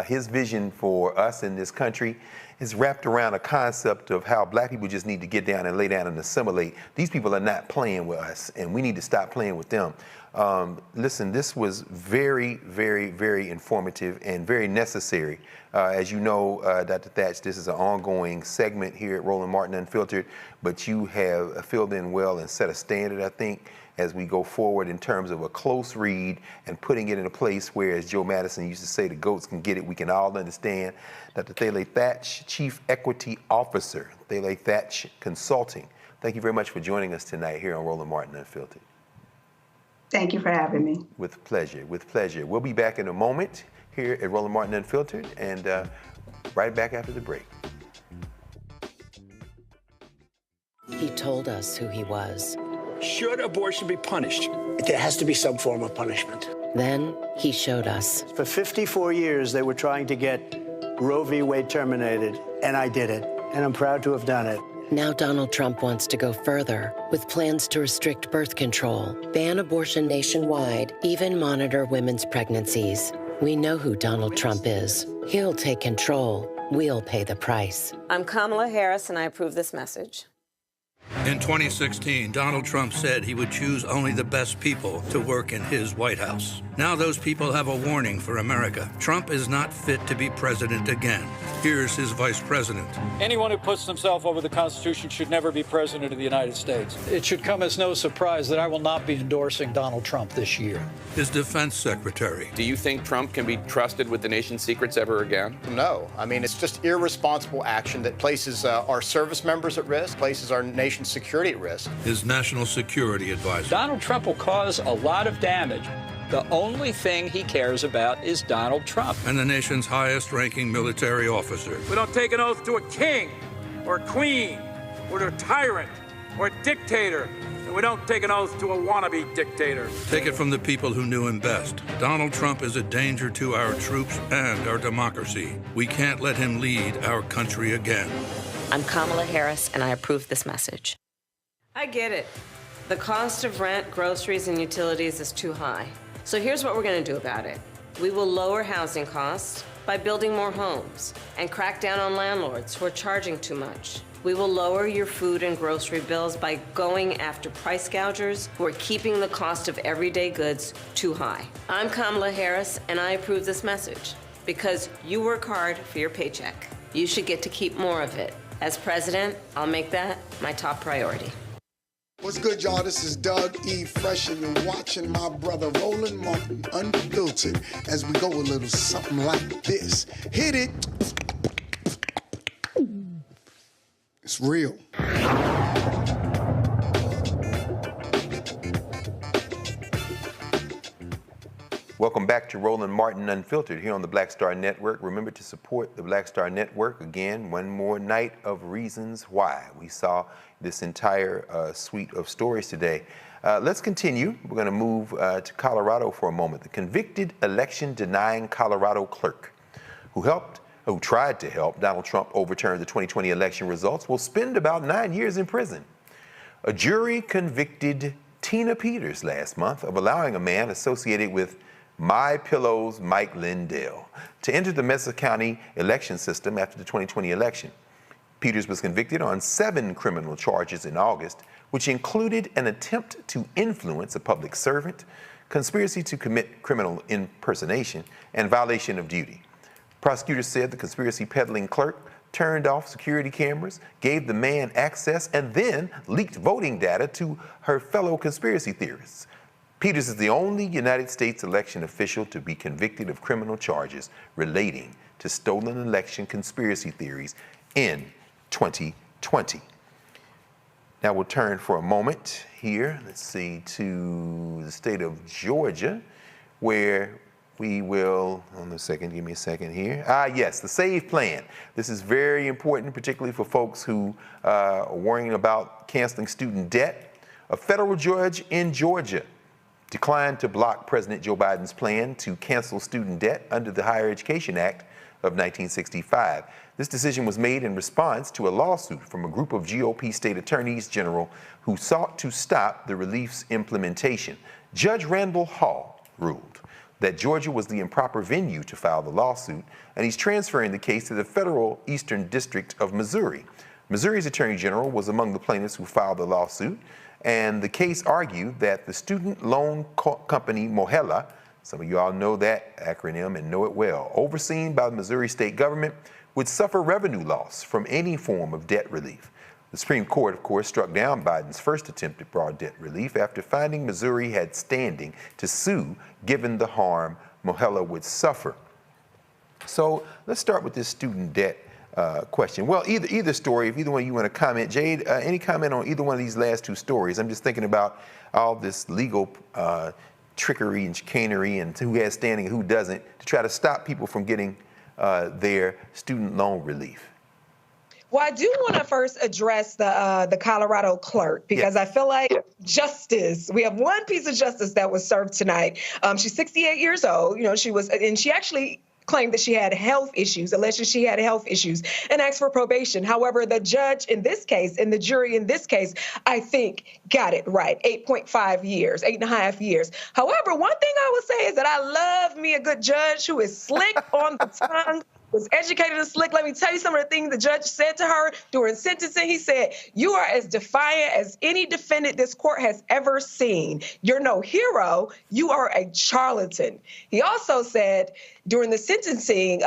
his vision for us in this country is wrapped around a concept of how black people just need to get down and lay down and assimilate. These people are not playing with us, and we need to stop playing with them. Listen, this was very, very, very informative and very necessary. As you know, Dr. Thatch, this is an ongoing segment here at Roland Martin Unfiltered, but you have filled in well and set a standard, I think, as we go forward in terms of a close read and putting it in a place where, as Joe Madison used to say, the goats can get it, we can all understand. Dr. Thaler Thatch, Chief Equity Officer, Thaler Thatch Consulting. Thank you very much for joining us tonight here on Roland Martin Unfiltered. Thank you for having me. With pleasure, with pleasure. We'll be back in a moment here at Roland Martin Unfiltered, and right back after the break. He told us who he was. Should abortion be punished? There has to be some form of punishment. Then he showed us. For 54 years, they were trying to get Roe v. Wade terminated, and I did it, and I'm proud to have done it. Now Donald Trump wants to go further with plans to restrict birth control, ban abortion nationwide, even monitor women's pregnancies. We know who Donald Trump is. He'll take control. We'll pay the price. I'm Kamala Harris, and I approve this message. In 2016, Donald Trump said he would choose only the best people to work in his White House. Now those people have a warning for America. Trump is not fit to be president again. Here's his vice president. Anyone who puts themselves over the Constitution should never be president of the United States. It should come as no surprise that I will not be endorsing Donald Trump this year. His defense secretary. Do you think Trump can be trusted with the nation's secrets ever again? No. I mean, it's just irresponsible action that places our service members at risk, places our nation's security at risk. His national security advisor. Donald Trump will cause a lot of damage. The only thing he cares about is Donald Trump. And the nation's highest-ranking military officer. We don't take an oath to a king or a queen or to a tyrant or a dictator. And we don't take an oath to a wannabe dictator. Take it from the people who knew him best. Donald Trump is a danger to our troops and our democracy. We can't let him lead our country again. I'm Kamala Harris, and I approve this message. I get it. The cost of rent, groceries, and utilities is too high. So here's what we're going to do about it. We will lower housing costs by building more homes and crack down on landlords who are charging too much. We will lower your food and grocery bills by going after price gougers who are keeping the cost of everyday goods too high. I'm Kamala Harris, and I approve this message because you work hard for your paycheck. You should get to keep more of it. As president, I'll make that my top priority. What's good, y'all? This is Doug E. Fresh, and you're watching my brother Roland Martin Unfiltered as we go a little something like this. Hit it. It's real. Welcome back to Roland Martin Unfiltered here on the Black Star Network. Remember to support the Black Star Network. Again, one more night of reasons why. We saw this entire suite of stories today. Let's continue. We're going to move to Colorado for a moment. The convicted election-denying Colorado clerk who tried to help Donald Trump overturn the 2020 election results will spend about 9 years in prison. A jury convicted Tina Peters last month of allowing a man associated with My Pillow's Mike Lindell to enter the Mesa County election system after the 2020 election. Peters was convicted on 7 criminal charges in August, which included an attempt to influence a public servant, conspiracy to commit criminal impersonation, and violation of duty. Prosecutors said the conspiracy peddling clerk turned off security cameras, gave the man access, and then leaked voting data to her fellow conspiracy theorists. Peters is the only United States election official to be convicted of criminal charges relating to stolen election conspiracy theories in 2020. Now we'll turn for a moment here, let's see, to the state of Georgia, where we will, give me a second here. Yes, the SAVE plan. This is very important, particularly for folks who are worrying about canceling student debt. A federal judge in Georgia declined to block President Joe Biden's plan to cancel student debt under the Higher Education Act of 1965. This decision was made in response to a lawsuit from a group of GOP state attorneys general who sought to stop the relief's implementation. Judge Randall Hall ruled that Georgia was the improper venue to file the lawsuit, and he's transferring the case to the federal Eastern District of Missouri. Missouri's Attorney General was among the plaintiffs who filed the lawsuit, and the case argued that the student loan company Mohela, some of you all know that acronym and know it well, overseen by the Missouri state government, would suffer revenue loss from any form of debt relief. The Supreme Court, of course, struck down Biden's first attempt at broad debt relief after finding Missouri had standing to sue given the harm Mohela would suffer. So let's start with this student debt question. Well, either story, if either one you want to comment. Jade, any comment on either one of these last two stories? I'm just thinking about all this legal trickery and chicanery and who has standing and who doesn't to try to stop people from getting their student loan relief. Well, I do want to first address the Colorado clerk because I feel like justice. We have one piece of justice that was served tonight. She's 68 years old. You know, she actually claimed that she had health issues, alleged she had health issues, and asked for probation. However, the judge in this case and the jury in this case, I think, got it right. 8.5 years, 8.5 years. However, one thing I would say is that I love me a good judge who is slick on the tongue, was educated and slick. Let me tell you some of the things the judge said to her during sentencing. He said, "You are as defiant as any defendant this court has ever seen. You're no hero. You are a charlatan." He also said during the sentencing,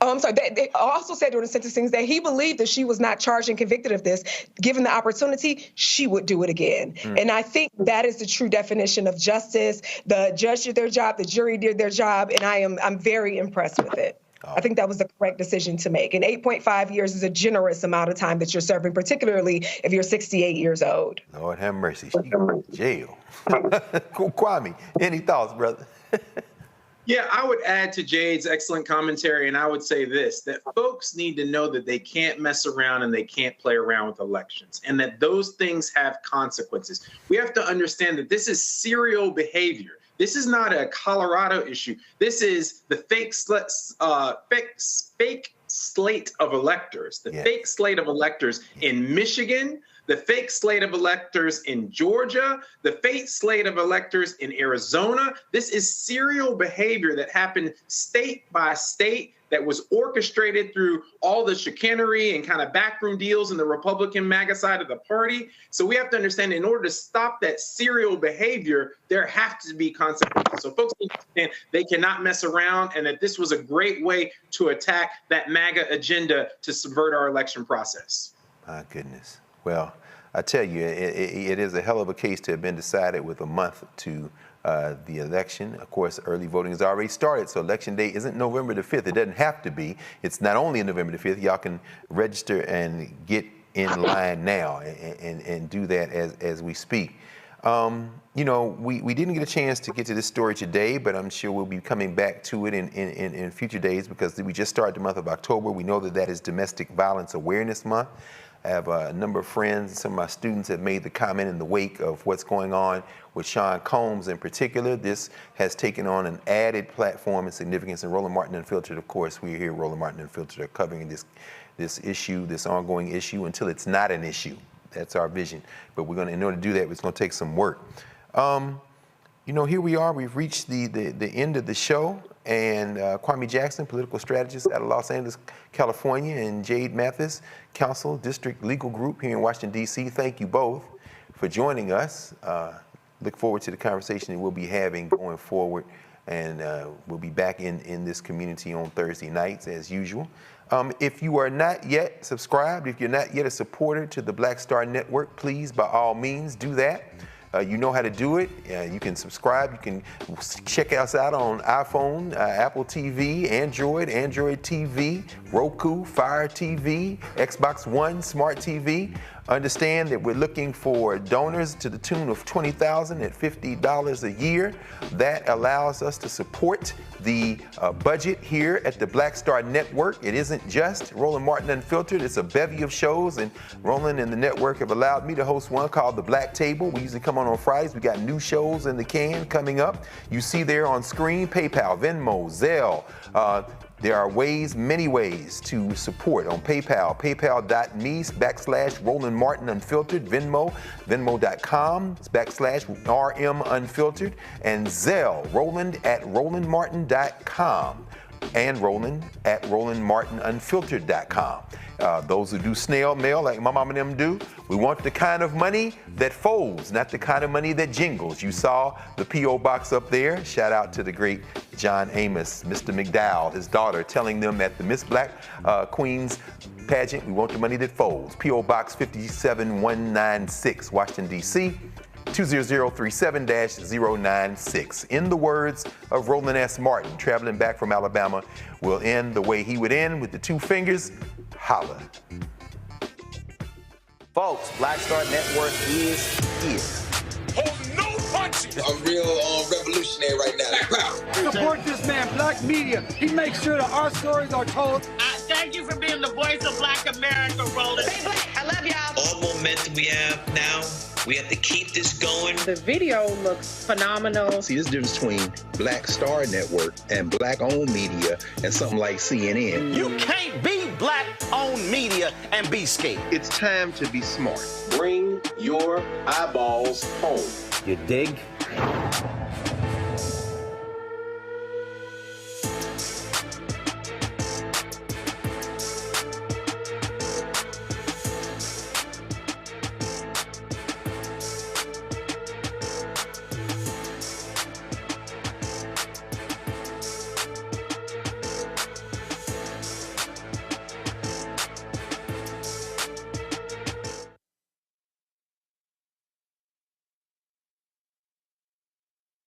They also said during the sentencing that he believed that she was not charged and convicted of this. Given the opportunity, she would do it again. And I think that is the true definition of justice. The judge did their job, the jury did their job, and I'm very impressed with it. I think that was the correct decision to make. And 8.5 years is a generous amount of time that you're serving, particularly if you're 68 years old. Lord have mercy. She in jail. Kwame, any thoughts, brother? Yeah, I would add to Jade's excellent commentary, and I would say this, that folks need to know that they can't mess around and they can't play around with elections, and that those things have consequences. We have to understand that this is serial behavior. This is not a Colorado issue. This is the fake slate of electors, the fake slate of electors in Michigan, the fake slate of electors in Georgia, the fake slate of electors in Arizona. This is serial behavior that happened state by state that was orchestrated through all the chicanery and kind of backroom deals in the Republican MAGA side of the party. So we have to understand in order to stop that serial behavior, there have to be consequences. So folks need to understand they cannot mess around, and that this was a great way to attack that MAGA agenda to subvert our election process. My goodness. Well, I tell you, it is a hell of a case to have been decided with a month to the election. Of course, early voting has already started, so election day isn't November the 5th. It doesn't have to be. It's not only November the 5th. Y'all can register and get in line now and do that as we speak. You know, we didn't get a chance to get to this story today, but I'm sure we'll be coming back to it in future days because we just started the month of October. We know that is Domestic Violence Awareness Month. I have a number of friends, some of my students have made the comment in the wake of what's going on with Sean Combs in particular. This has taken on an added platform and significance, and Roland Martin Unfiltered, of course, we're here, Roland Martin Unfiltered, are covering this issue, this ongoing issue, until it's not an issue. That's our vision. But we're gonna, in order to do that, it's gonna take some work. You know, here we are, we've reached the end of the show, and Kwame Jackson, political strategist out of Los Angeles, California, and Jade Mathis, Counsel, District Legal Group here in Washington, D.C. Thank you both for joining us. Look forward to the conversation that we'll be having going forward, and we'll be back in this community on Thursday nights as usual. If you are not yet subscribed, if you're not yet a supporter to the Black Star Network, please, by all means, do that. You know how to do it. You can subscribe. You can check us out on iPhone, Apple TV, Android TV, Roku, Fire TV, Xbox One, Smart TV. Understand that we're looking for donors to the tune of $20,000 at $50 a year. That allows us to support the budget here at the Black Star Network. It isn't just Roland Martin Unfiltered. It's a bevy of shows, and Roland and the network have allowed me to host one called The Black Table. We usually come on Fridays. We got new shows in the can coming up. You see there on screen, PayPal, Venmo, Zelle. There are ways, many ways to support on PayPal, paypal.me/Roland Martin Unfiltered, Venmo, venmo.com/RM Unfiltered, and Zelle, Roland@RolandMartin.com. and Roland at RolandMartinUnfiltered.com. Those who do snail mail like my mom and them do, we want the kind of money that folds, not the kind of money that jingles. You saw the P.O. box up there. Shout out to the great John Amos, Mr. McDowell, his daughter, telling them at the Miss Black Queens pageant, we want the money that folds. P.O. Box 57196, Washington, D.C., 20037-096. In the words of Roland S. Martin, traveling back from Alabama, will end the way he would end, with the two fingers. Holla. Folks, Black Star Network is here. Oh, no punches! I'm real revolutionary right now. Support this man, Black Media. He makes sure that our stories are told. Thank you for being the voice of Black America, Roland. Stay black. I love y'all. All momentum we have now, we have to keep this going. The video looks phenomenal. See, there's a difference between Black Star Network and Black-owned media and something like CNN. You can't be Black-owned media and be scared. It's time to be smart. Bring your eyeballs home. You dig?